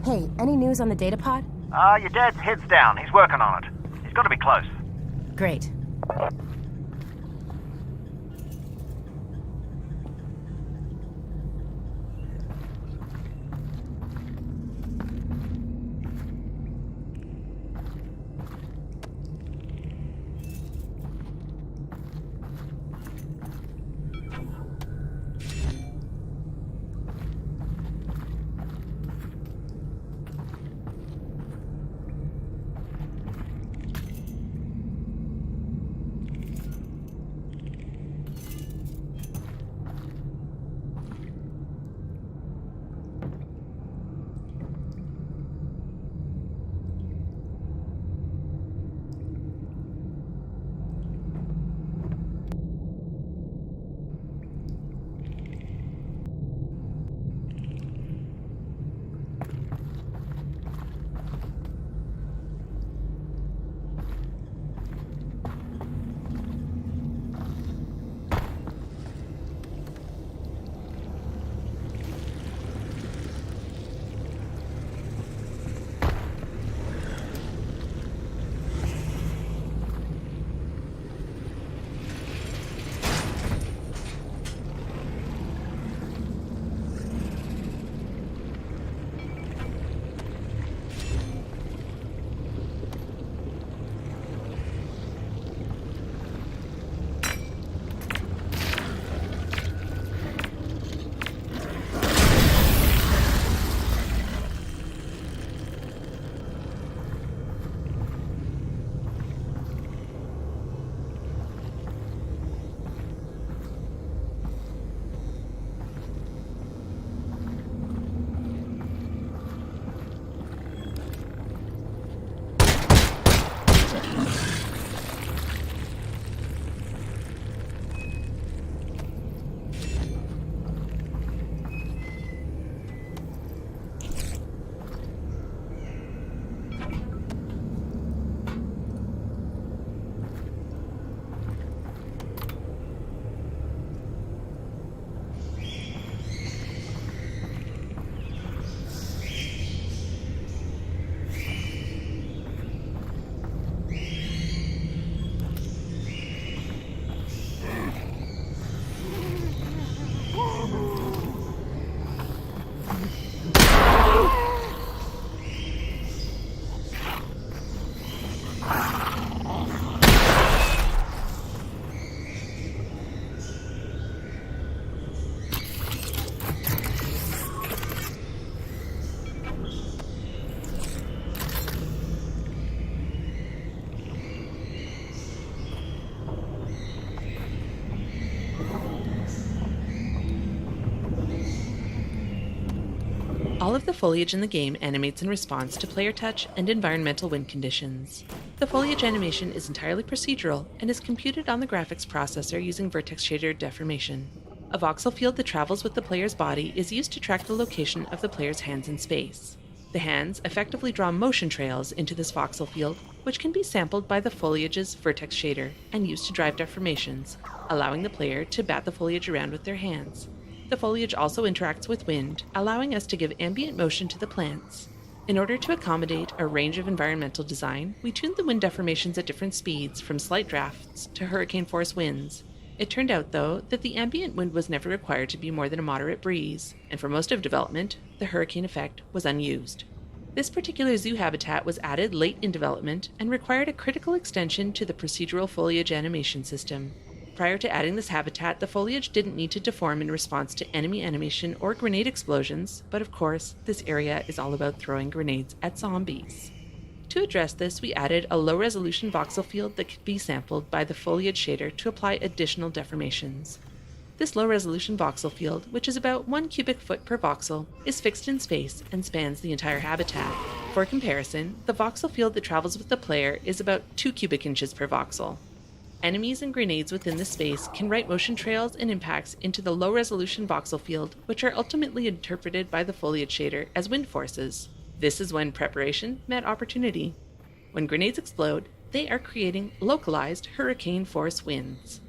Hey, any news on the data pod? Your dad's head's down. He's working on it. He's got to be close. Great. All of the foliage in the game animates in response to player touch and environmental wind conditions. The foliage animation is entirely procedural and is computed on the graphics processor using vertex shader deformation. A voxel field that travels with the player's body is used to track the location of the player's hands in space. The hands effectively draw motion trails into this voxel field, which can be sampled by the foliage's vertex shader and used to drive deformations, allowing the player to bat the foliage around with their hands. The foliage also interacts with wind, allowing us to give ambient motion to the plants. In order to accommodate a range of environmental design, we tuned the wind deformations at different speeds, from slight drafts to hurricane force winds. It turned out, though, that the ambient wind was never required to be more than a moderate breeze, and for most of development, the hurricane effect was unused. This particular zoo habitat was added late in development and required a critical extension to the procedural foliage animation system. Prior to adding this habitat, the foliage didn't need to deform in response to enemy animation or grenade explosions, but of course, this area is all about throwing grenades at zombies. To address this, we added a low-resolution voxel field that could be sampled by the foliage shader to apply additional deformations. This low-resolution voxel field, which is about 1 cubic foot per voxel, is fixed in space and spans the entire habitat. For comparison, the voxel field that travels with the player is about 2 cubic inches per voxel. Enemies and grenades within this space can write motion trails and impacts into the low-resolution voxel field, which are ultimately interpreted by the foliage shader as wind forces. This is when preparation met opportunity. When grenades explode, they are creating localized hurricane force winds.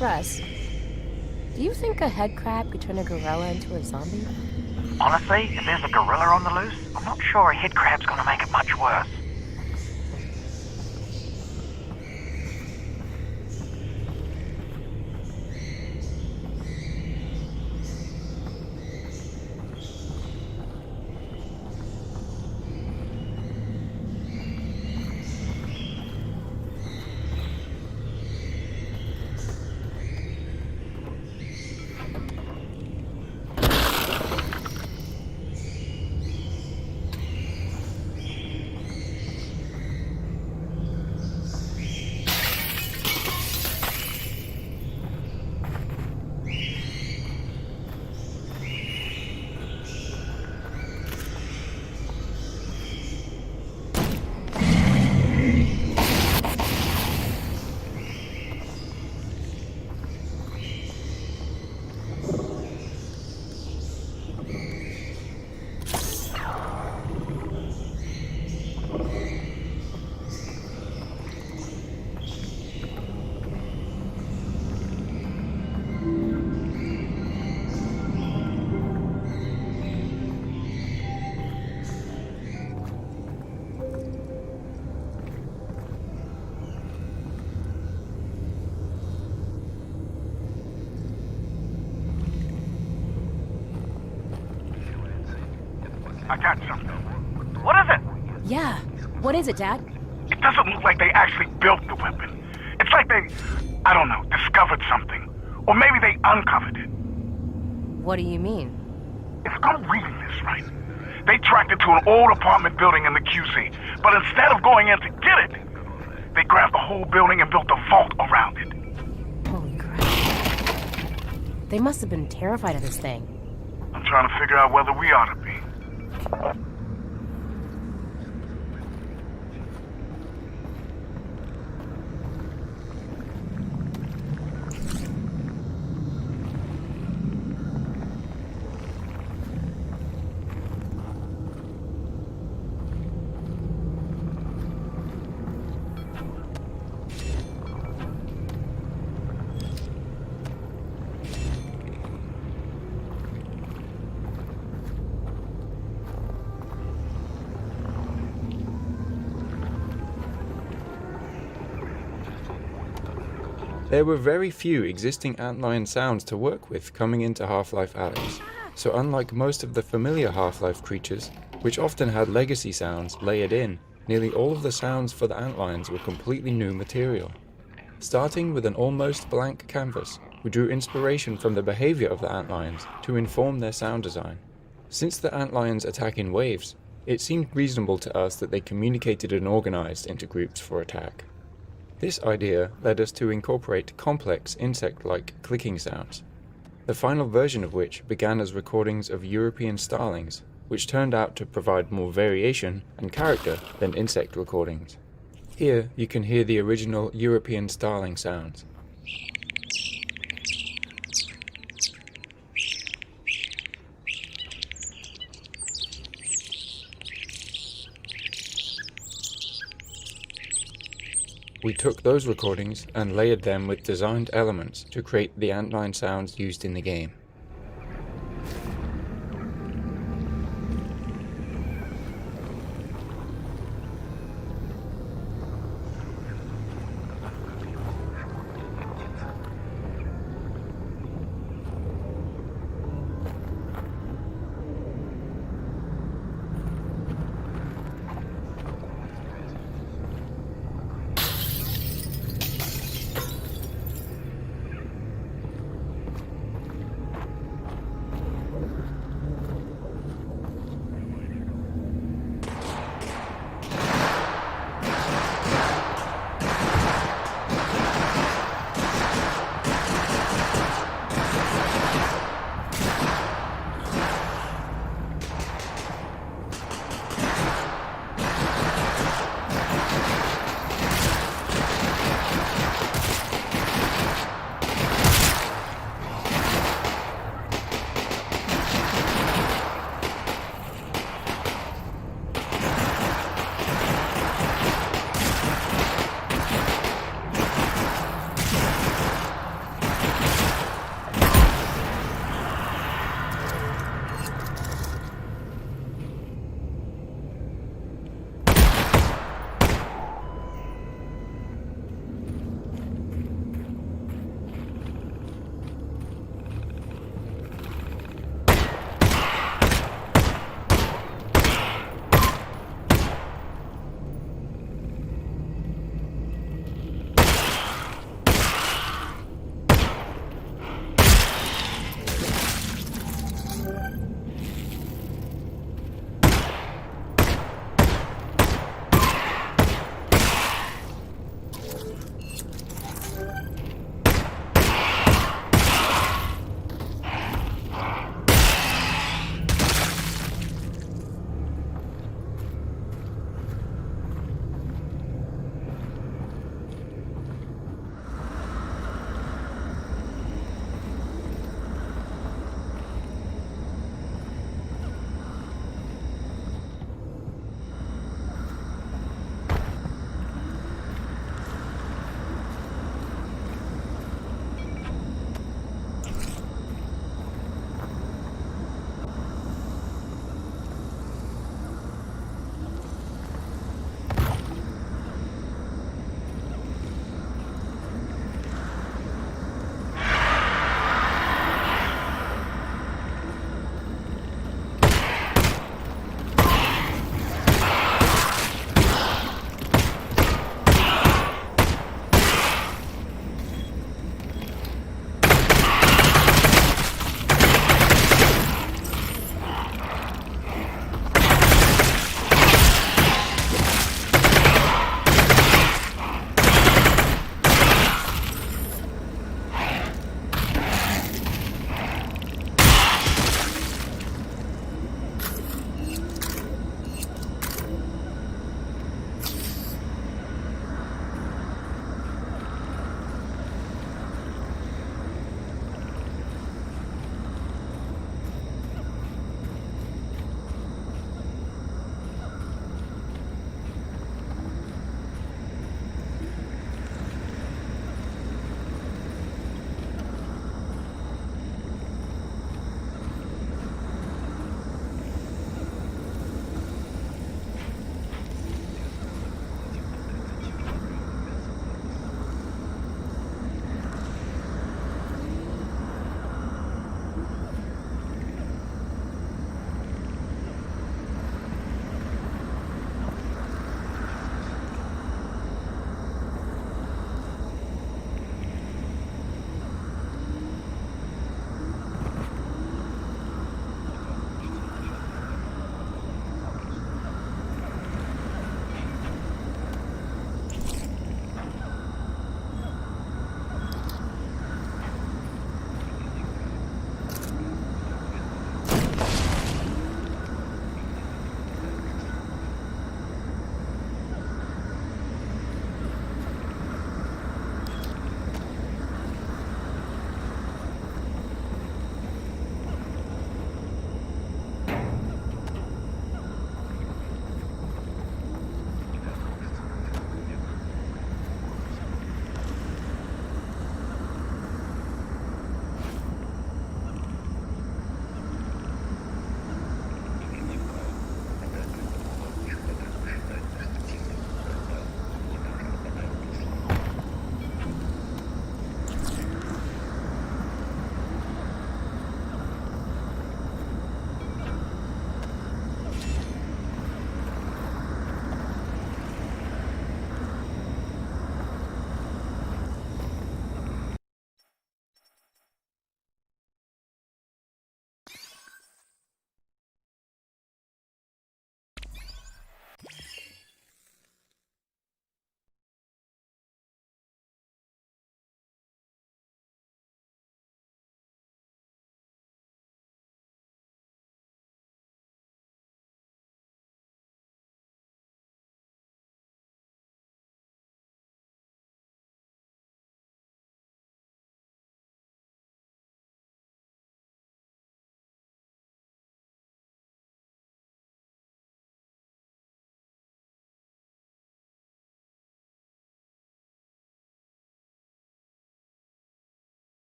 Russ, do you think a head crab could turn a gorilla into a zombie? Honestly, if there's a gorilla on the loose, I'm not sure a head crab's gonna make it much worse. I got something. What is it? Yeah. What is it, Dad? It doesn't look like they actually built the weapon. It's like they, I don't know, discovered something. Or maybe they uncovered it. What do you mean? If I'm reading this right, they tracked it to an old apartment building in the QC, but instead of going in to get it, they grabbed the whole building and built a vault around it. Holy crap. They must have been terrified of this thing. I'm trying to figure out whether we ought to be. There were very few existing antlion sounds to work with coming into Half-Life Alyx, so unlike most of the familiar Half-Life creatures, which often had legacy sounds layered in, nearly all of the sounds for the antlions were completely new material. Starting with an almost blank canvas, we drew inspiration from the behavior of the antlions to inform their sound design. Since the antlions attack in waves, it seemed reasonable to us that they communicated and organized into groups for attack. This idea led us to incorporate complex insect-like clicking sounds, the final version of which began as recordings of European starlings, which turned out to provide more variation and character than insect recordings. Here you can hear the original European starling sounds. We took those recordings and layered them with designed elements to create the antlion sounds used in the game.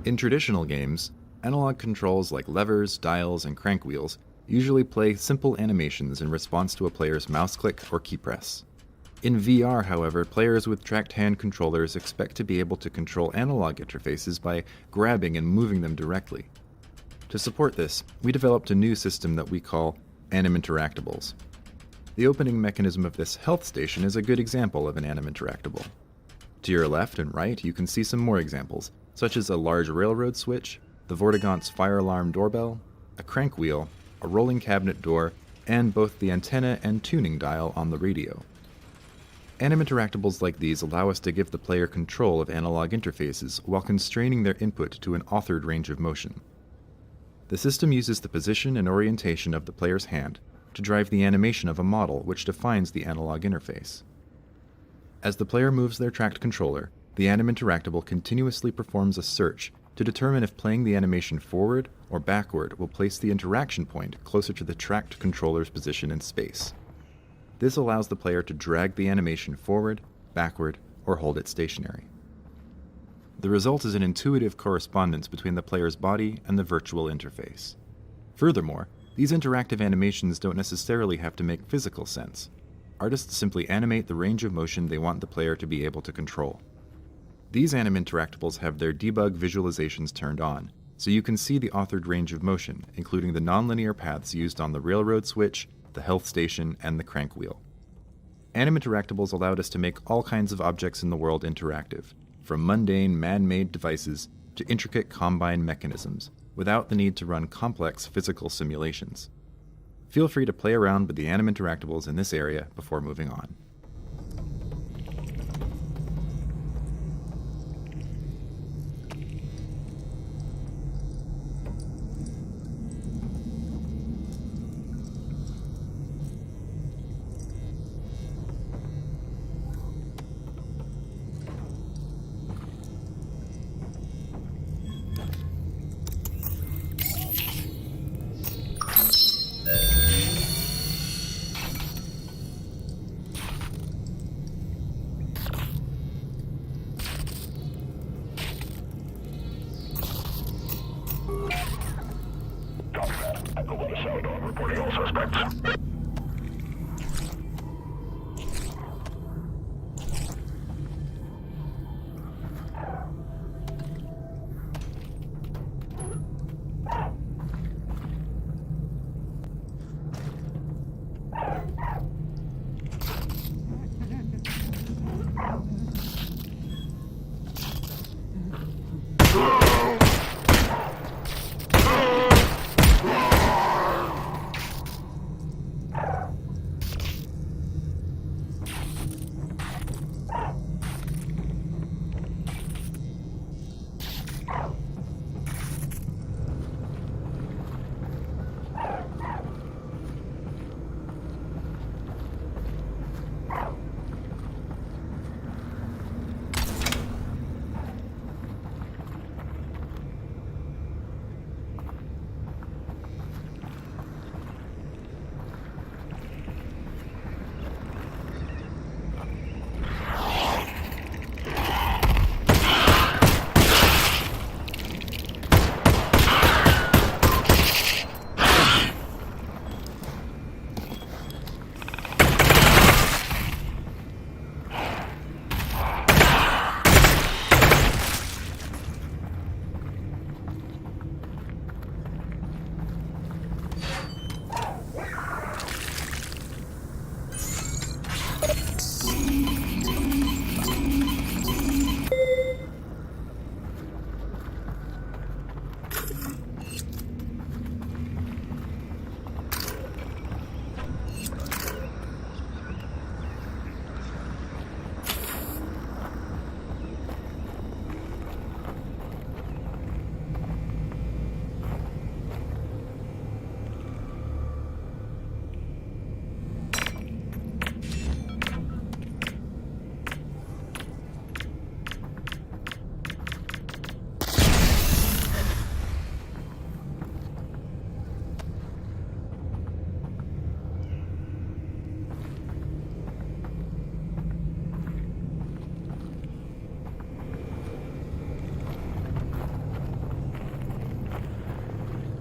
In traditional games, analog controls like levers, dials, and crank wheels usually play simple animations in response to a player's mouse click or key press. In VR, however, players with tracked hand controllers expect to be able to control analog interfaces by grabbing and moving them directly. To support this, we developed a new system that we call Anim Interactables. The opening mechanism of this health station is a good example of an Anim Interactable. To your left and right, you can see some more examples, such as a large railroad switch, the Vortigaunt's fire alarm doorbell, a crank wheel, a rolling cabinet door, and both the antenna and tuning dial on the radio. Anim Interactables like these allow us to give the player control of analog interfaces while constraining their input to an authored range of motion. The system uses the position and orientation of the player's hand to drive the animation of a model which defines the analog interface. As the player moves their tracked controller, the Anim Interactable continuously performs a search to determine if playing the animation forward or backward will place the interaction point closer to the tracked controller's position in space. This allows the player to drag the animation forward, backward, or hold it stationary. The result is an intuitive correspondence between the player's body and the virtual interface. Furthermore, these interactive animations don't necessarily have to make physical sense. Artists simply animate the range of motion they want the player to be able to control. These Anim Interactables have their debug visualizations turned on, so you can see the authored range of motion, including the nonlinear paths used on the railroad switch, the health station, and the crank wheel. Anim Interactables allowed us to make all kinds of objects in the world interactive, from mundane man-made devices to intricate combine mechanisms, without the need to run complex physical simulations. Feel free to play around with the Anim Interactables in this area before moving on.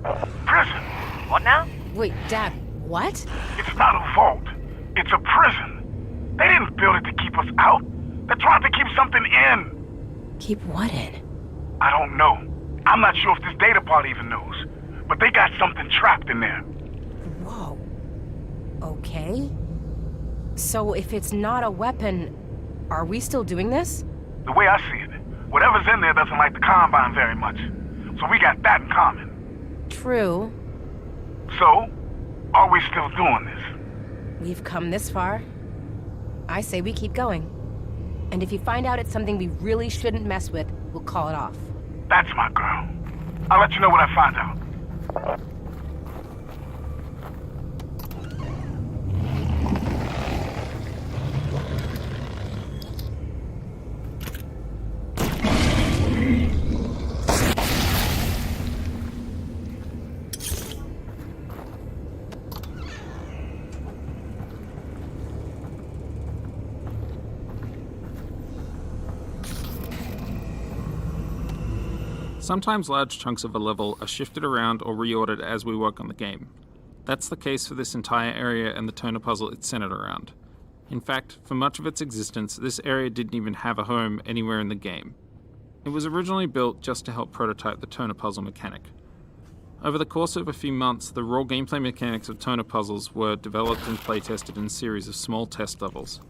Prison. What now? Wait, Dad, what? It's not a vault. It's a prison. They didn't build it to keep us out. They're trying to keep something in. Keep what in? I don't know. I'm not sure if this data part even knows. But they got something trapped in there. Whoa. Okay. So if it's not a weapon, are we still doing this? The way I see it, whatever's in there doesn't like the Combine very much. So we got that in common. True. So, are we still doing this? We've come this far. I say we keep going. And if you find out it's something we really shouldn't mess with, we'll call it off. That's my girl. I'll let you know what I find out. Sometimes large chunks of a level are shifted around or reordered as we work on the game. That's the case for this entire area and the toner puzzle it's centered around. In fact, for much of its existence, this area didn't even have a home anywhere in the game. It was originally built just to help prototype the toner puzzle mechanic. Over the course of a few months, the raw gameplay mechanics of toner puzzles were developed and playtested in a series of small test levels.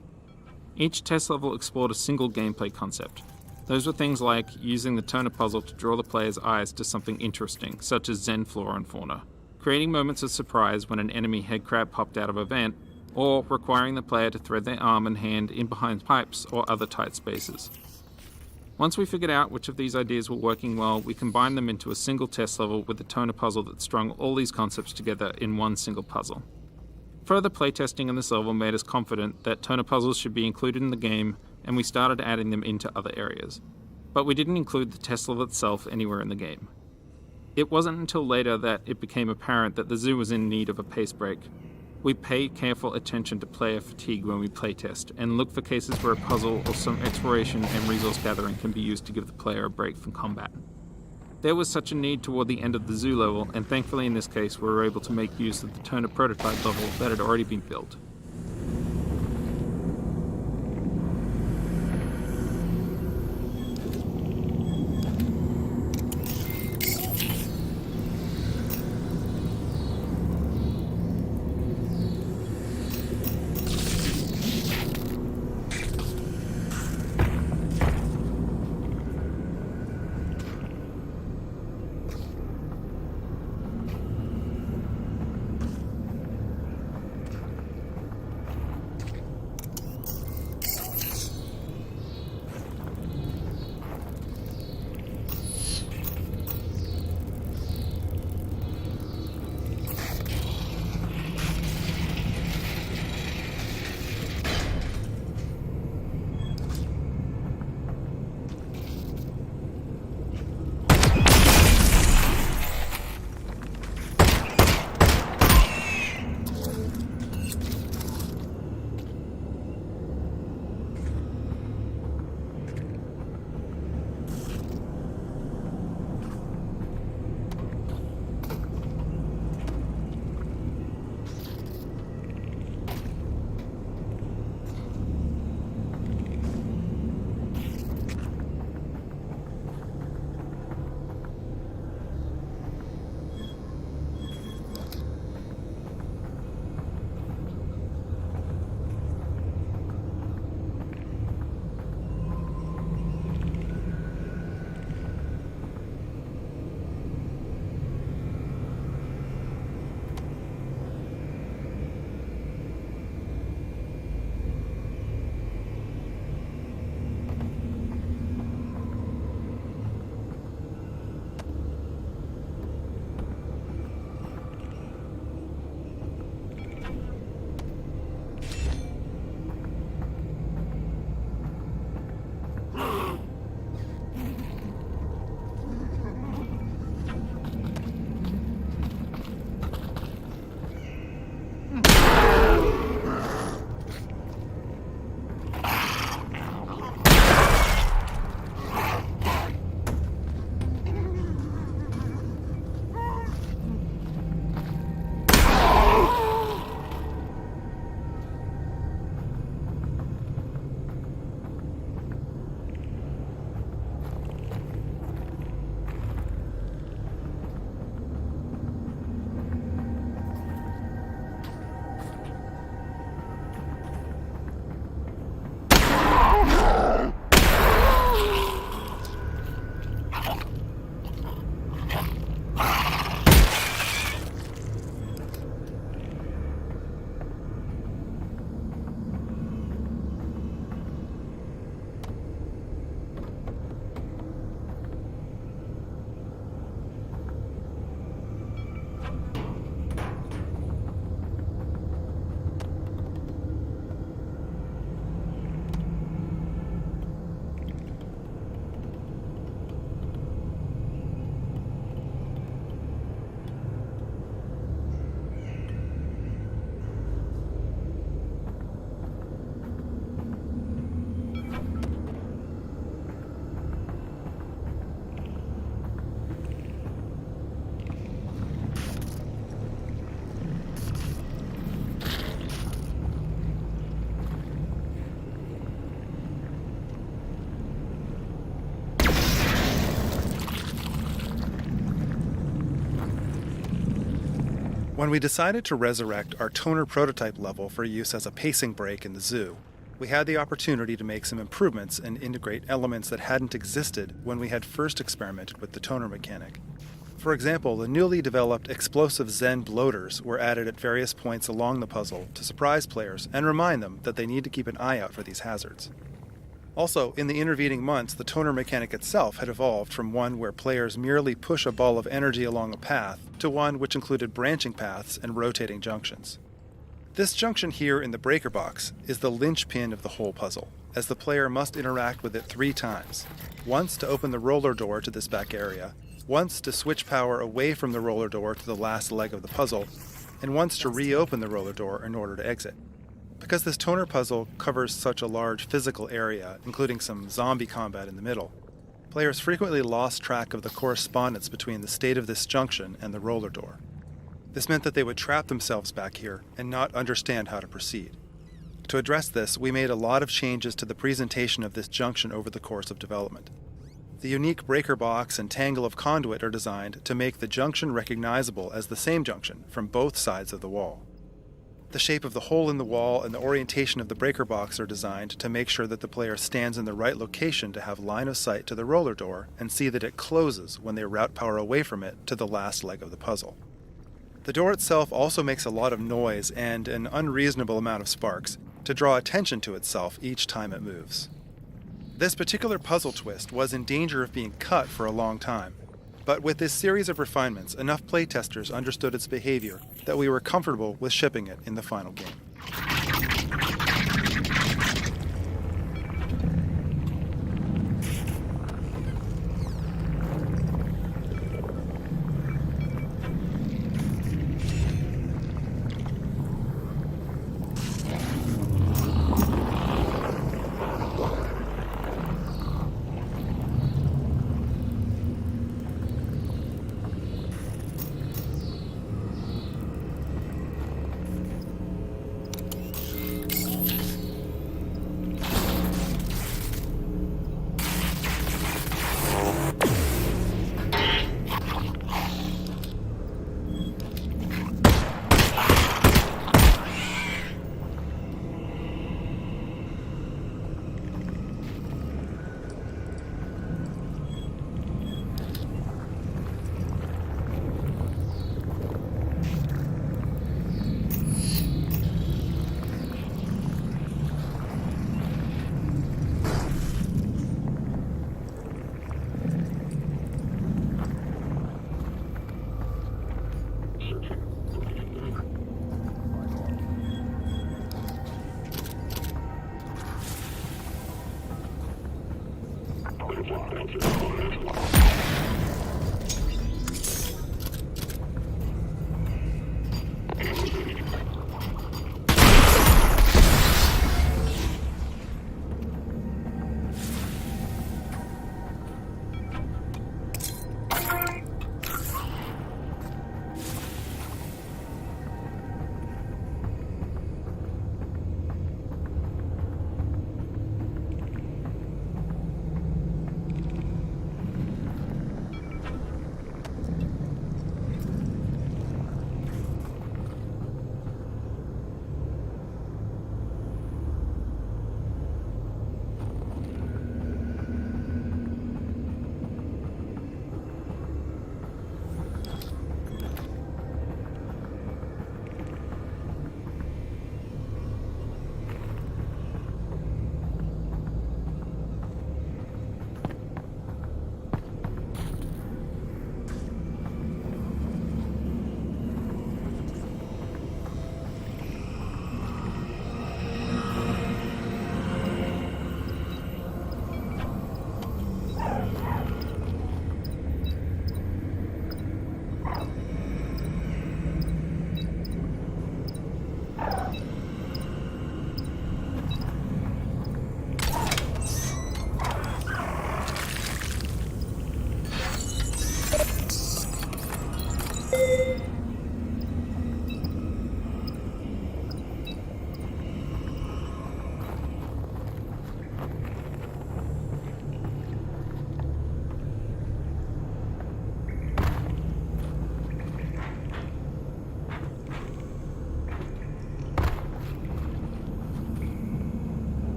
Each test level explored a single gameplay concept. Those were things like using the toner puzzle to draw the player's eyes to something interesting, such as Zen flora and fauna, creating moments of surprise when an enemy head crab popped out of a vent, or requiring the player to thread their arm and hand in behind pipes or other tight spaces. Once we figured out which of these ideas were working well, we combined them into a single test level with the toner puzzle that strung all these concepts together in one single puzzle. Further playtesting in this level made us confident that toner puzzles should be included in the game, and we started adding them into other areas. But we didn't include the test level itself anywhere in the game. It wasn't until later that it became apparent that the zoo was in need of a pace break. We pay careful attention to player fatigue when we playtest, and look for cases where a puzzle or some exploration and resource gathering can be used to give the player a break from combat. There was such a need toward the end of the zoo level, and thankfully in this case we were able to make use of the toner prototype level that had already been built. When we decided to resurrect our toner prototype level for use as a pacing break in the zoo, we had the opportunity to make some improvements and integrate elements that hadn't existed when we had first experimented with the toner mechanic. For example, the newly developed explosive Zen bloaters were added at various points along the puzzle to surprise players and remind them that they need to keep an eye out for these hazards. Also, in the intervening months, the toner mechanic itself had evolved from one where players merely push a ball of energy along a path to one which included branching paths and rotating junctions. This junction here in the breaker box is the linchpin of the whole puzzle, as the player must interact with it 3 times. Once to open the roller door to this back area, once to switch power away from the roller door to the last leg of the puzzle, and once to reopen the roller door in order to exit. Because this toner puzzle covers such a large physical area, including some zombie combat in the middle, players frequently lost track of the correspondence between the state of this junction and the roller door. This meant that they would trap themselves back here and not understand how to proceed. To address this, we made a lot of changes to the presentation of this junction over the course of development. The unique breaker box and tangle of conduit are designed to make the junction recognizable as the same junction from both sides of the wall. The shape of the hole in the wall and the orientation of the breaker box are designed to make sure that the player stands in the right location to have line of sight to the roller door and see that it closes when they route power away from it to the last leg of the puzzle. The door itself also makes a lot of noise and an unreasonable amount of sparks to draw attention to itself each time it moves. This particular puzzle twist was in danger of being cut for a long time, but with this series of refinements, enough playtesters understood its behavior that we were comfortable with shipping it in the final game.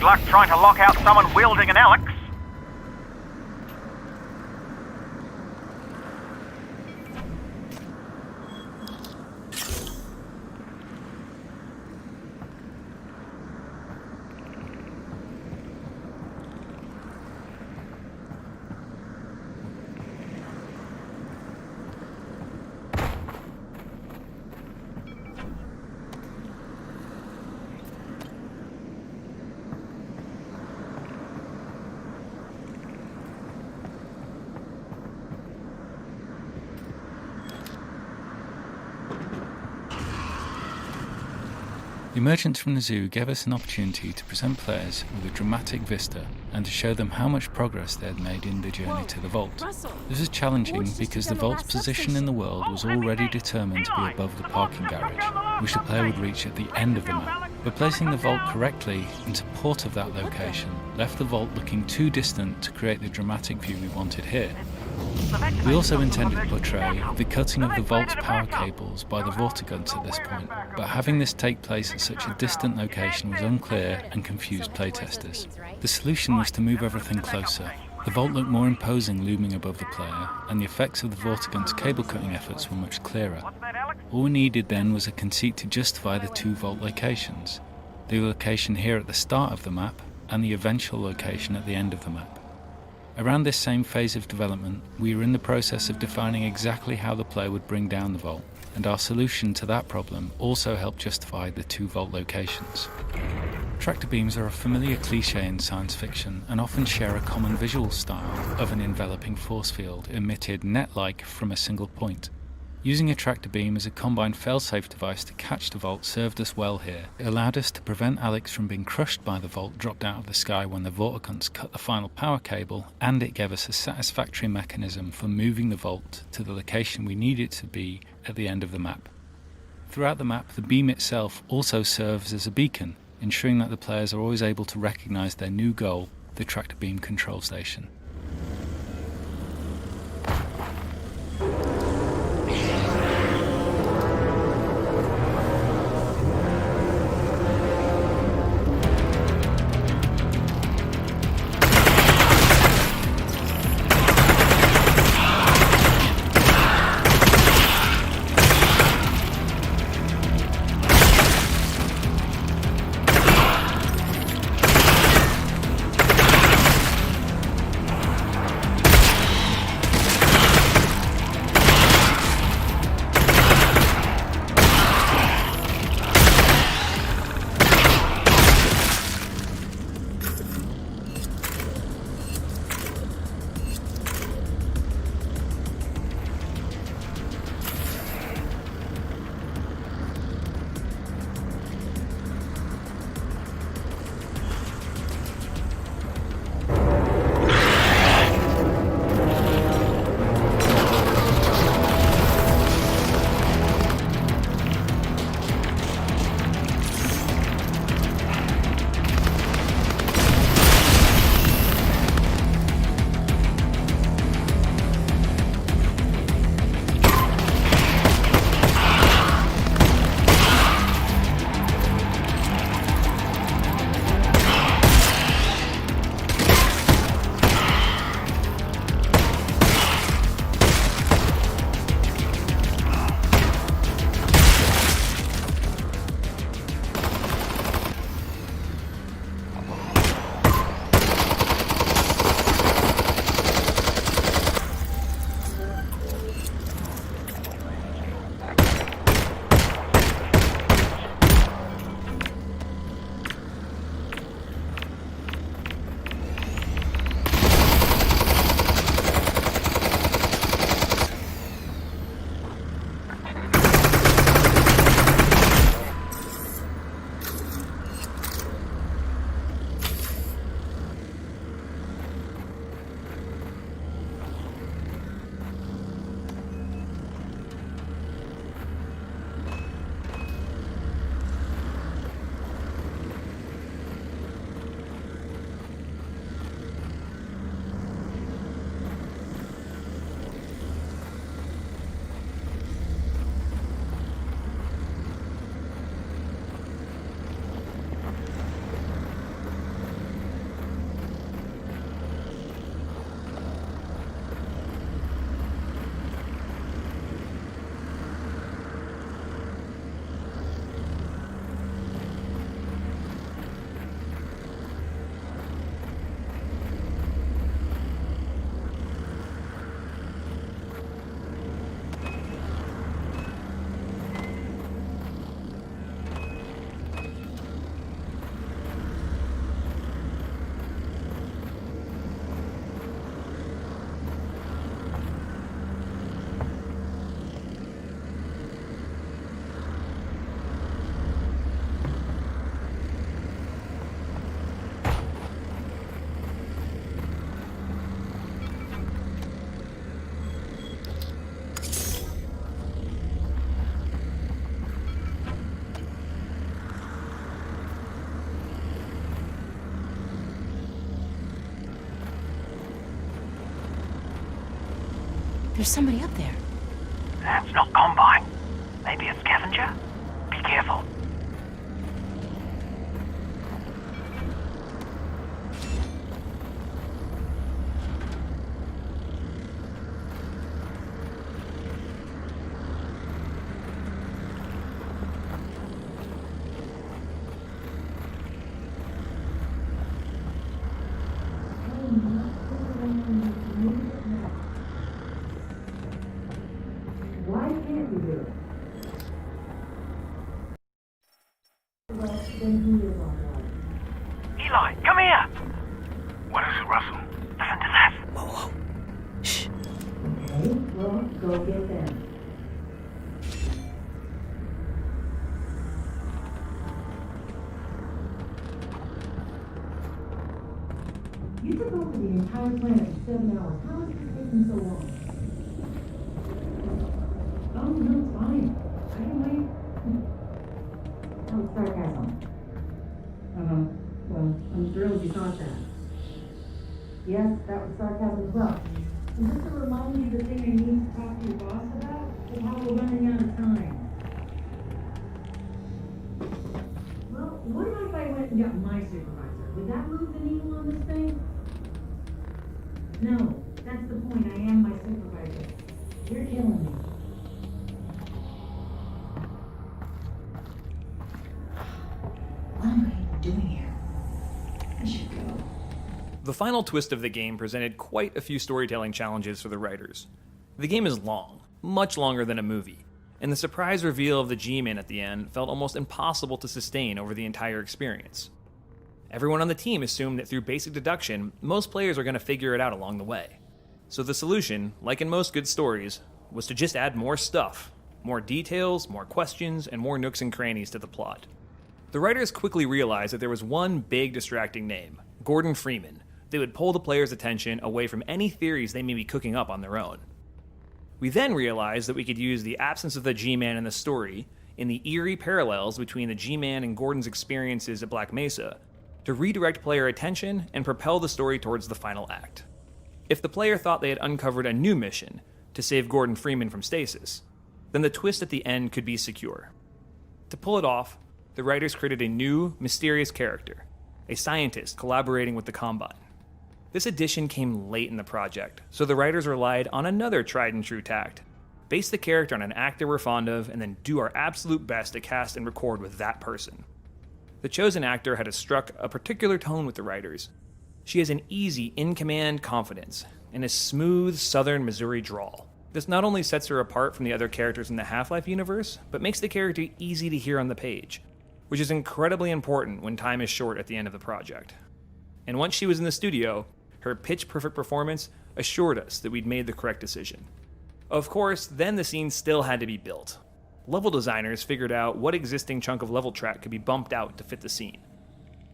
Good luck trying to lock out someone wielding an Alyx. The emergence from the zoo gave us an opportunity to present players with a dramatic vista and to show them how much progress they had made in the journey to the vault. This was challenging because the vault's position in the world was already determined to be above the parking garage, which the player would reach at the end of the map. But placing the vault correctly in support of that location left the vault looking too distant to create the dramatic view we wanted here. We also intended to portray the cutting of the vault's power cables by the Vortigunts at this point, but having this take place at such a distant location was unclear and confused playtesters. The solution was to move everything closer. The vault looked more imposing looming above the player, and the effects of the Vortigunts' cable cutting efforts were much clearer. All we needed then was a conceit to justify the two vault locations, the location here at the start of the map and the eventual location at the end of the map. Around this same phase of development, we were in the process of defining exactly how the player would bring down the vault, and our solution to that problem also helped justify the two vault locations. Tractor beams are a familiar cliché in science fiction and often share a common visual style of an enveloping force field emitted net-like from a single point. Using a tractor beam as a combined failsafe device to catch the vault served us well here. It allowed us to prevent Alyx from being crushed by the vault dropped out of the sky when the Vortigunts cut the final power cable, and it gave us a satisfactory mechanism for moving the vault to the location we need it to be at the end of the map. Throughout the map, the beam itself also serves as a beacon, ensuring that the players are always able to recognise their new goal, the tractor beam control station. There's somebody up there. That's not Combine. Maybe a scavenger? Be careful. Why can't we do it? Well, then who is on guard? Eli, come here! What is it, Russell? Listen to this. Okay, well, go get them. You took over the entire planet in 7 hours. How is this taking so long? Oh, no, it's fine. I can wait. Oh, sarcasm. Well, I'm thrilled you thought that. Yes, that was sarcasm as well. And just to remind you the thing I need to talk to your boss about is how we're running out of time. Well, what about if I went and got my supervisor? Would that move the needle on this thing? No, that's the point. I am my supervisor. You're killing me. What am I doing here? I should go. The final twist of the game presented quite a few storytelling challenges for the writers. The game is long, much longer than a movie, and the surprise reveal of the G-Man at the end felt almost impossible to sustain over the entire experience. Everyone on the team assumed that through basic deduction, most players are going to figure it out along the way. So the solution, like in most good stories, was to just add more stuff, more details, more questions, and more nooks and crannies to the plot. The writers quickly realized that there was one big distracting name, Gordon Freeman, that would pull the players' attention away from any theories they may be cooking up on their own. We then realized that we could use the absence of the G-Man in the story, in the eerie parallels between the G-Man and Gordon's experiences at Black Mesa, to redirect player attention and propel the story towards the final act. If the player thought they had uncovered a new mission to save Gordon Freeman from stasis, then the twist at the end could be secure. To pull it off, the writers created a new, mysterious character, a scientist collaborating with the Combine. This addition came late in the project, so the writers relied on another tried-and-true tact: base the character on an actor we're fond of, and then do our absolute best to cast and record with that person. The chosen actor had struck a particular tone with the writers. She has an easy, in-command confidence, and a smooth southern Missouri drawl. This not only sets her apart from the other characters in the Half-Life universe, but makes the character easy to hear on the page, which is incredibly important when time is short at the end of the project. And once she was in the studio, her pitch-perfect performance assured us that we'd made the correct decision. Of course, then the scene still had to be built. Level designers figured out what existing chunk of level track could be bumped out to fit the scene.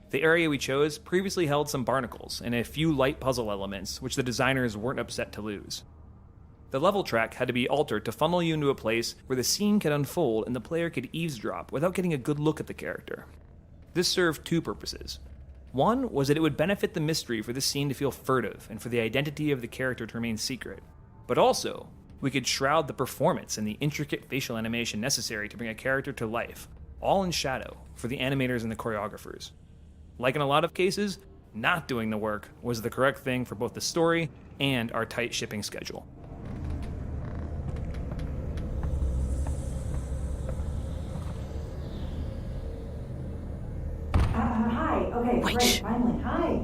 The area we chose previously held some barnacles and a few light puzzle elements, which the designers weren't upset to lose. The level track had to be altered to funnel you into a place where the scene could unfold and the player could eavesdrop without getting a good look at the character. This served two purposes. One was that it would benefit the mystery for the scene to feel furtive and for the identity of the character to remain secret. But also, we could shroud the performance and the intricate facial animation necessary to bring a character to life, all in shadow, for the animators and the choreographers. Like in a lot of cases, not doing the work was the correct thing for both the story and our tight shipping schedule. Hi. Okay, great. Finally. Hi.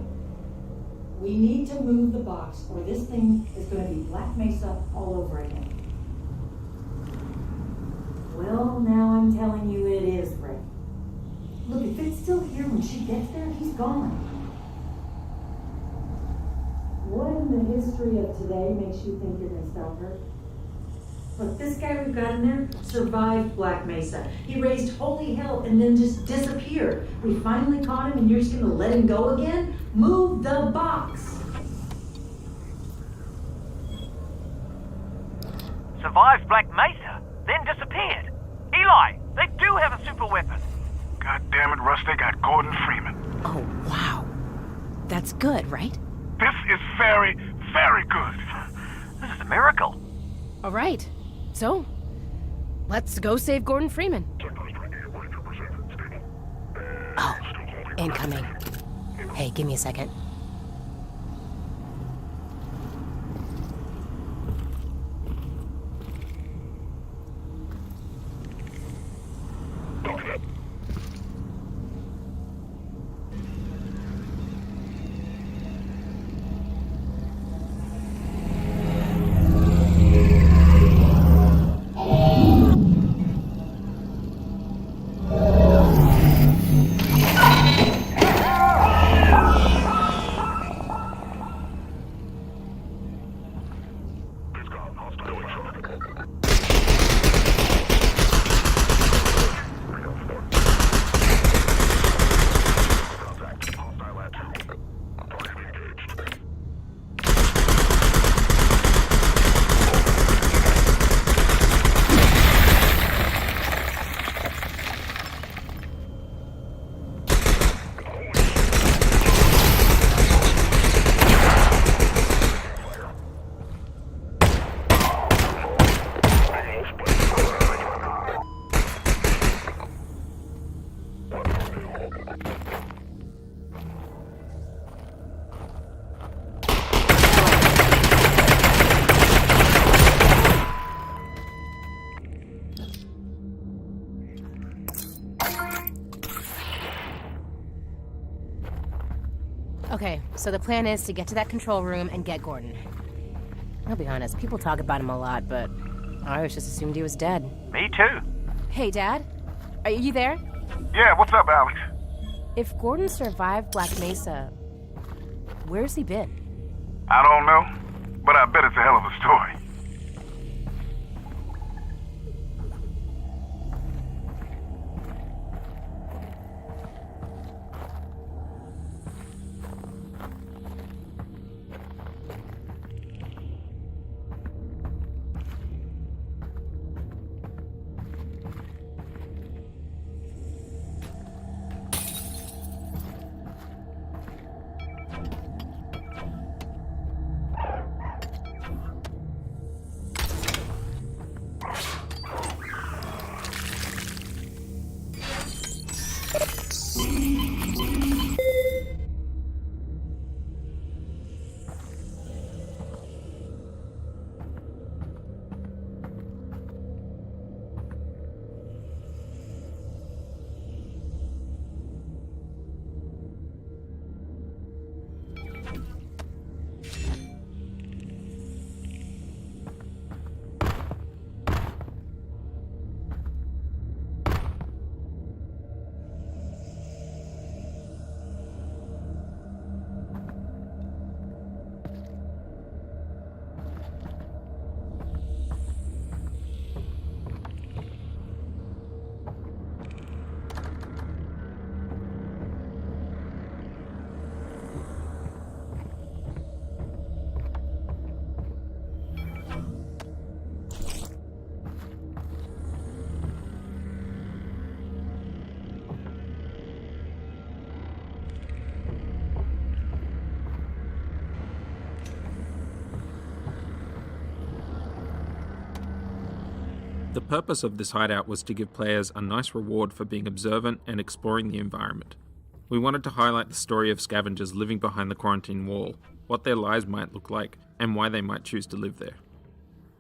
We need to move the box or this thing is going to be Black Mesa all over again. Well, now I'm telling you it is, Rick. Look, if it's still here when she gets there, he's gone. What in the history of today makes you think you're going to stop her? Look, this guy we've got in there survived Black Mesa. He raised holy hell and then just disappeared. We finally caught him and you're just going to let him go again? Move the box! Survived Black Mesa, then disappeared. Eli, they do have a super weapon. God damn it, Russ, they got Gordon Freeman. Oh, wow. That's good, right? This is very, very good. This is a miracle. All right. So, let's go save Gordon Freeman. Oh, incoming. Hey, give me a second. Okay, so the plan is to get to that control room and get Gordon. I'll be honest, people talk about him a lot, but I always just assumed he was dead. Me too. Hey, Dad? Are you there? Yeah, what's up, Alex? If Gordon survived Black Mesa, where's he been? I don't know, but I bet it's a hell of a story. The purpose of this hideout was to give players a nice reward for being observant and exploring the environment. We wanted to highlight the story of scavengers living behind the quarantine wall, what their lives might look like, and why they might choose to live there.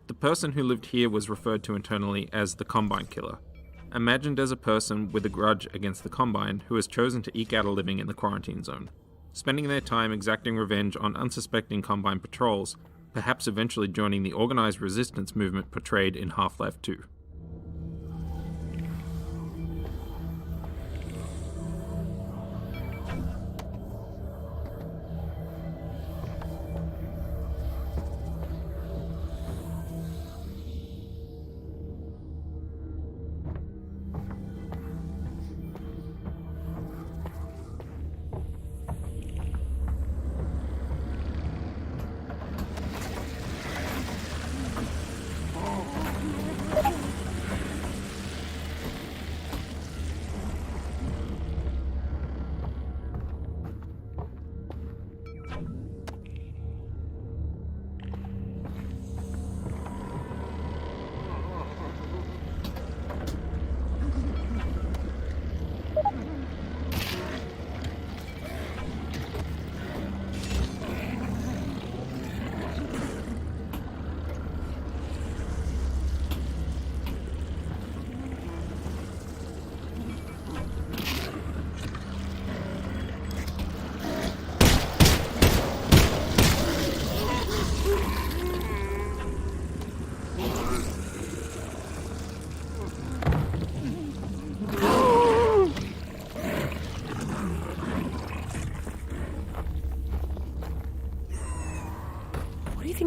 The person who lived here was referred to internally as the Combine Killer, imagined as a person with a grudge against the Combine who has chosen to eke out a living in the quarantine zone, spending their time exacting revenge on unsuspecting Combine patrols, perhaps eventually joining the organized resistance movement portrayed in Half-Life 2.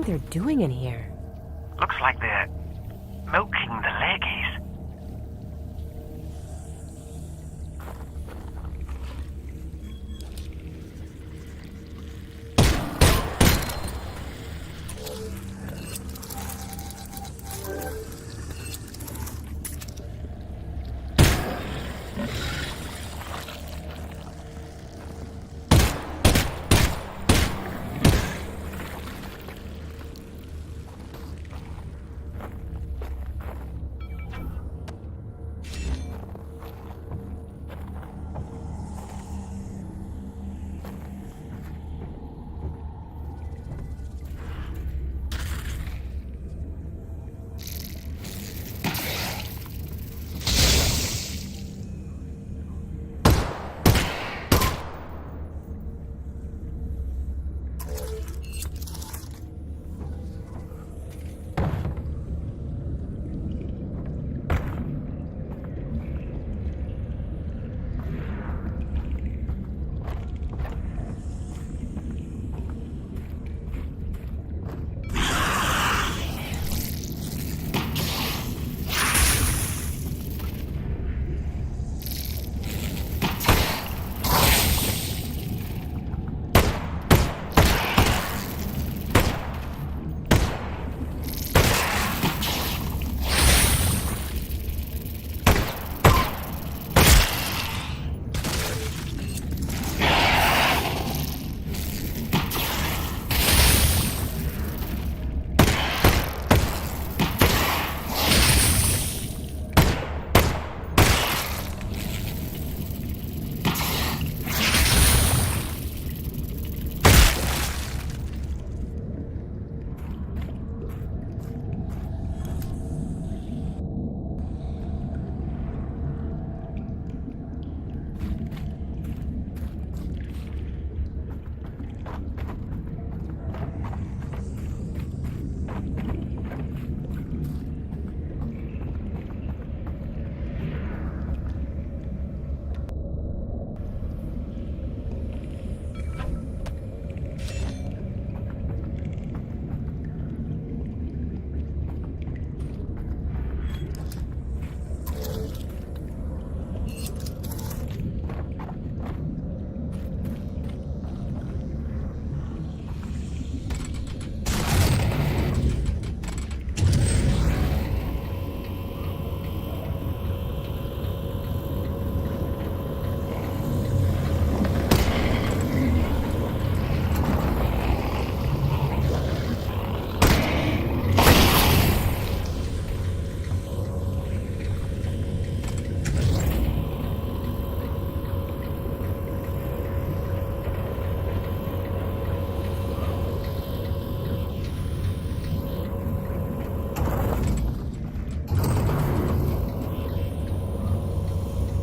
think they're doing in here? Looks like they're milking the laggies.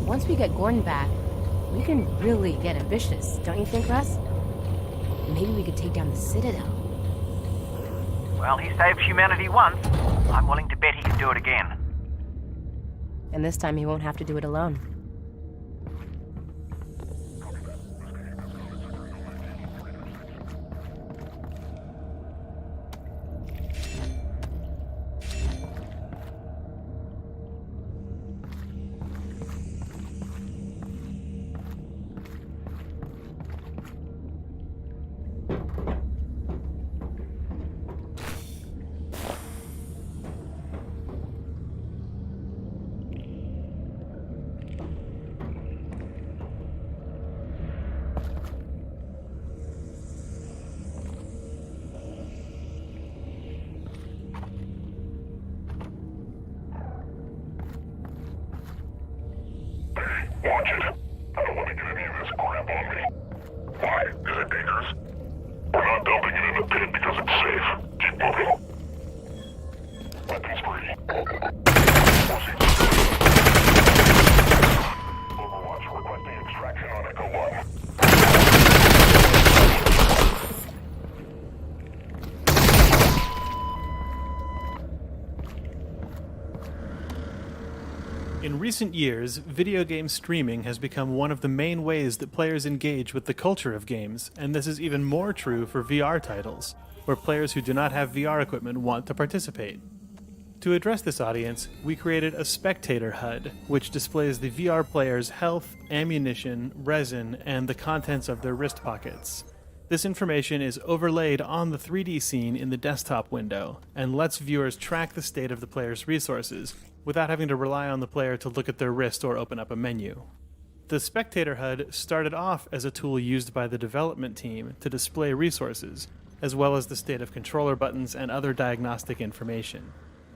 Once we get Gordon back, we can really get ambitious, don't you think, Russ? Maybe we could take down the Citadel. Well, he saved humanity once. I'm willing to bet he can do it again. And this time he won't have to do it alone. Watch it. I don't want to get any of this crap on me. Why? Is it dangerous? We're not dumping it in the pit because it's safe. Keep moving. Weapons free. Overwatch requesting extraction on Echo 1. In recent years, video game streaming has become one of the main ways that players engage with the culture of games, and this is even more true for VR titles. where players who do not have VR equipment want to participate. To address this audience, we created a spectator HUD, which displays the VR player's health, ammunition, resin, and the contents of their wrist pockets. This information is overlaid on the 3D scene in the desktop window, and lets viewers track the state of the player's resources, without having to rely on the player to look at their wrist or open up a menu. The Spectator HUD started off as a tool used by the development team to display resources, as well as the state of controller buttons and other diagnostic information.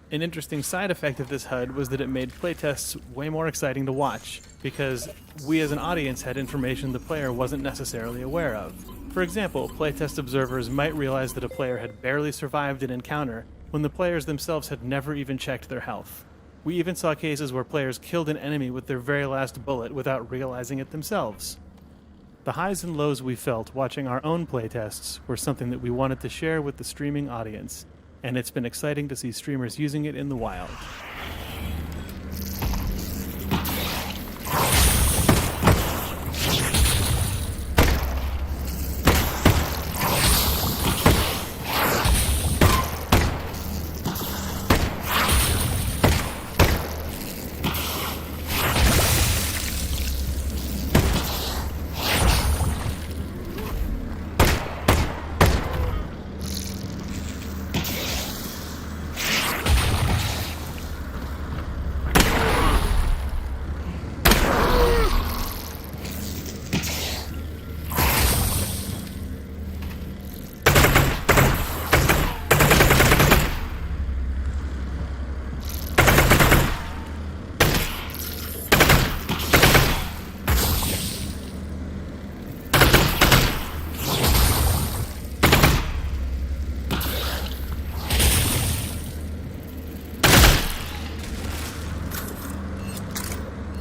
An interesting side effect of this HUD was that it made playtests way more exciting to watch, because we as an audience had information the player wasn't necessarily aware of. For example, playtest observers might realize that a player had barely survived an encounter when the players themselves had never even checked their health. We even saw cases where players killed an enemy with their very last bullet without realizing it themselves. The highs and lows we felt watching our own playtests were something that we wanted to share with the streaming audience, and it's been exciting to see streamers using it in the wild.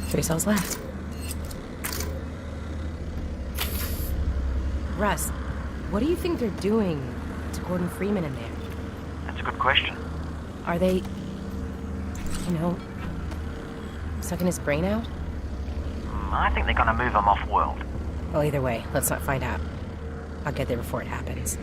Three cells left. Russ, what do you think they're doing to Gordon Freeman in there? That's a good question. Are they, sucking his brain out? I think they're gonna move him off-world. Well, either way, let's not find out. I'll get there before it happens.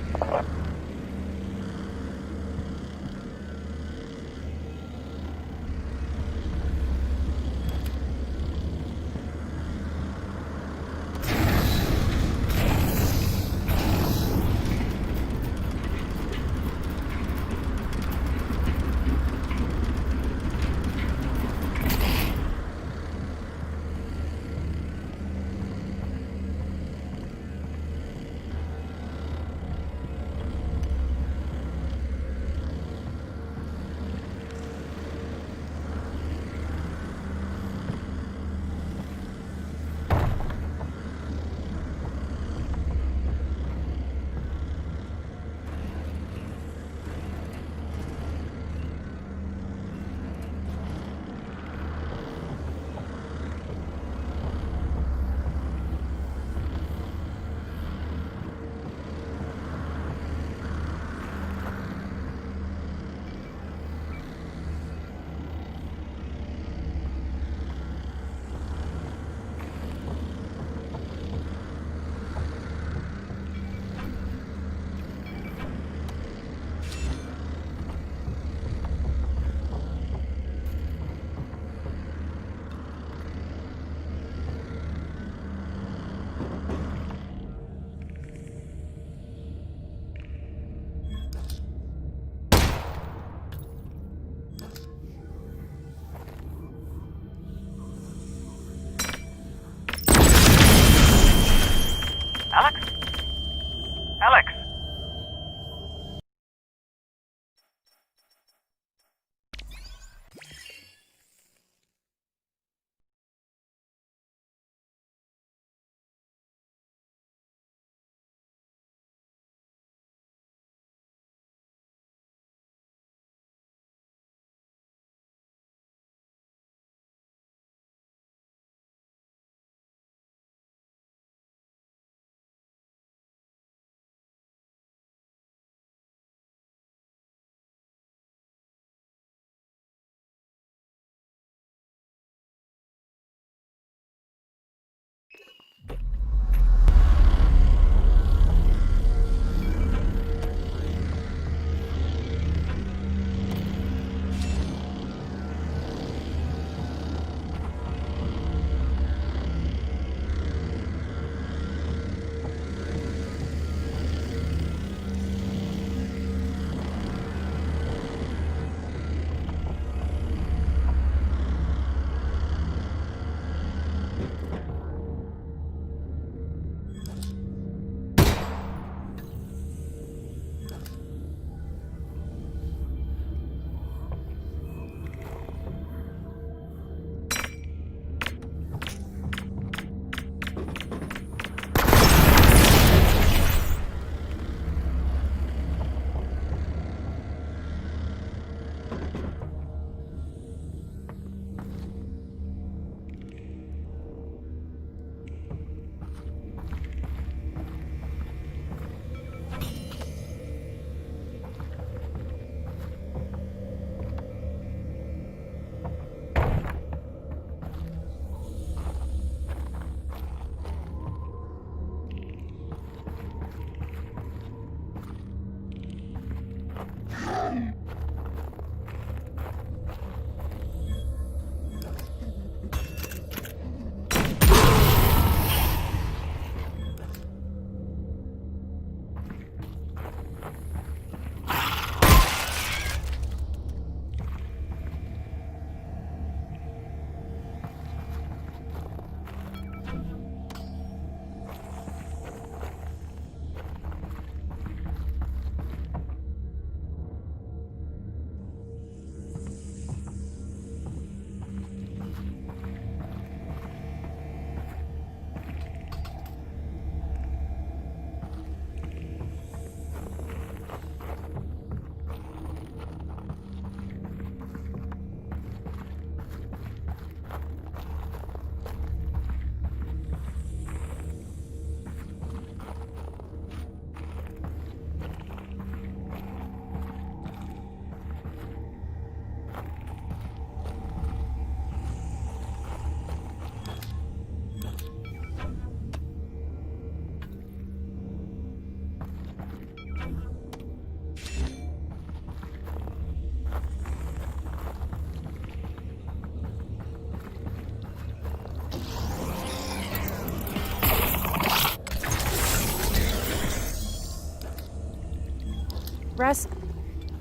Russ,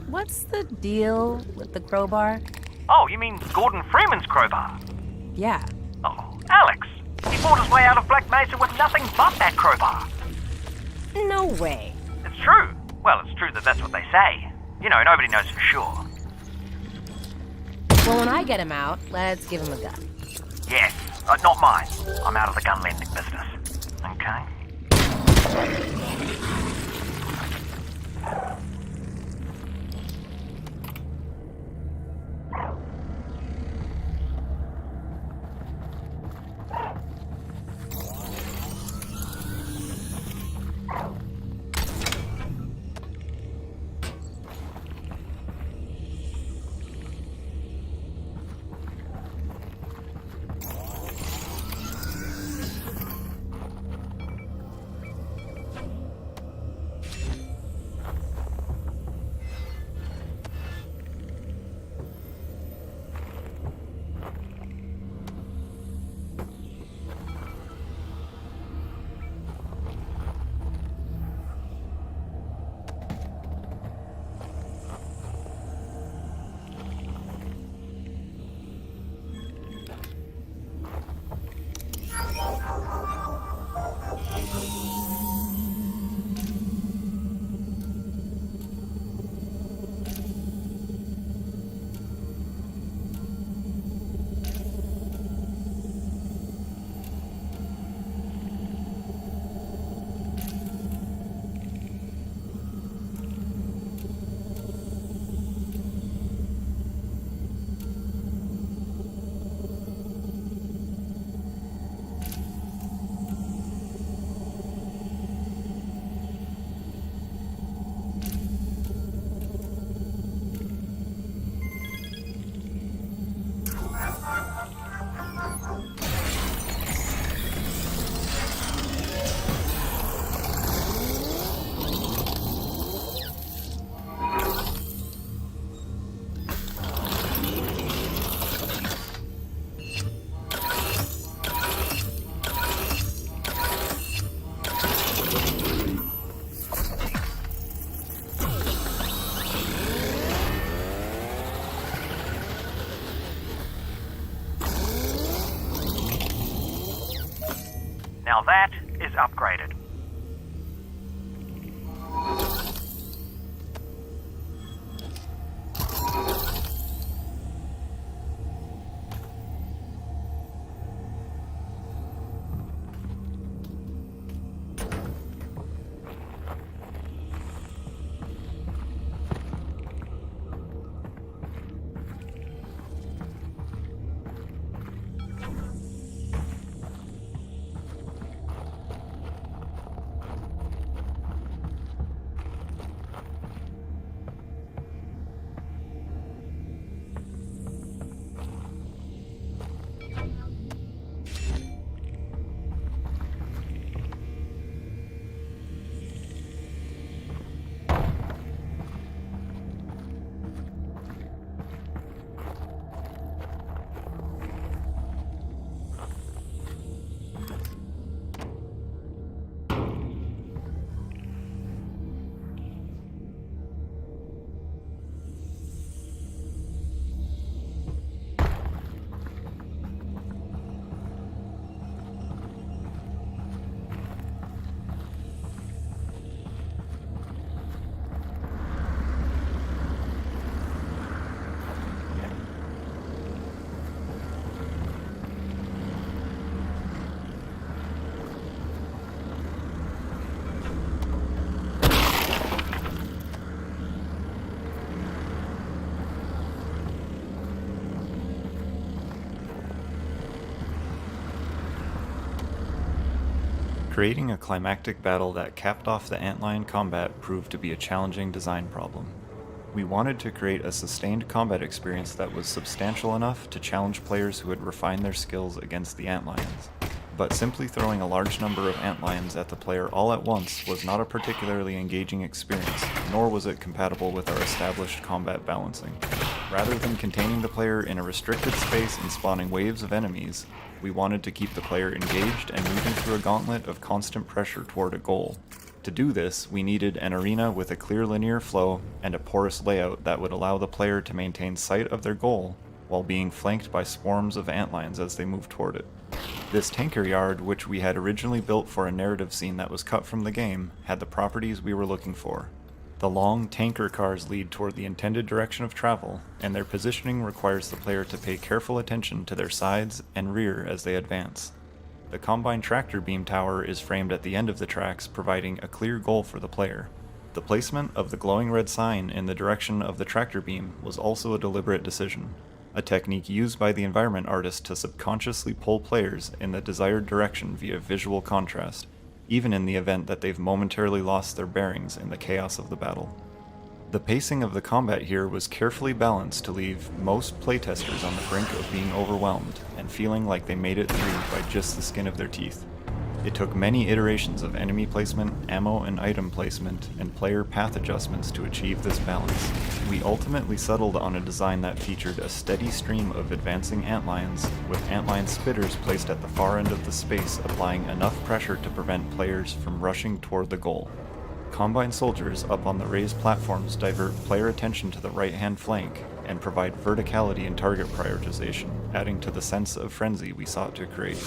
what's the deal with the crowbar? Oh, you mean Gordon Freeman's crowbar? Yeah. Oh, Alex! He fought his way out of Black Mesa with nothing but that crowbar. No way. It's true. Well, it's true that that's what they say. You know, nobody knows for sure. Well, when I get him out, let's give him a gun. Yes, not mine. I'm out of the gun lending business. Okay? Now that is upgraded. Creating a climactic battle that capped off the antlion combat proved to be a challenging design problem. We wanted to create a sustained combat experience that was substantial enough to challenge players who had refined their skills against the antlions. But simply throwing a large number of antlions at the player all at once was not a particularly engaging experience, nor was it compatible with our established combat balancing. Rather than containing the player in a restricted space and spawning waves of enemies, we wanted to keep the player engaged and moving through a gauntlet of constant pressure toward a goal. To do this, we needed an arena with a clear linear flow and a porous layout that would allow the player to maintain sight of their goal while being flanked by swarms of antlions as they move toward it. This tanker yard, which we had originally built for a narrative scene that was cut from the game, had the properties we were looking for. The long tanker cars lead toward the intended direction of travel, and their positioning requires the player to pay careful attention to their sides and rear as they advance. The Combine tractor beam tower is framed at the end of the tracks, providing a clear goal for the player. The placement of the glowing red sign in the direction of the tractor beam was also a deliberate decision, a technique used by the environment artist to subconsciously pull players in the desired direction via visual contrast, even in the event that they've momentarily lost their bearings in the chaos of the battle. The pacing of the combat here was carefully balanced to leave most playtesters on the brink of being overwhelmed and feeling like they made it through by just the skin of their teeth. It took many iterations of enemy placement, ammo and item placement, and player path adjustments to achieve this balance. We ultimately settled on a design that featured a steady stream of advancing antlions, with antlion spitters placed at the far end of the space, applying enough pressure to prevent players from rushing toward the goal. Combine soldiers up on the raised platforms divert player attention to the right-hand flank and provide verticality in target prioritization, adding to the sense of frenzy we sought to create.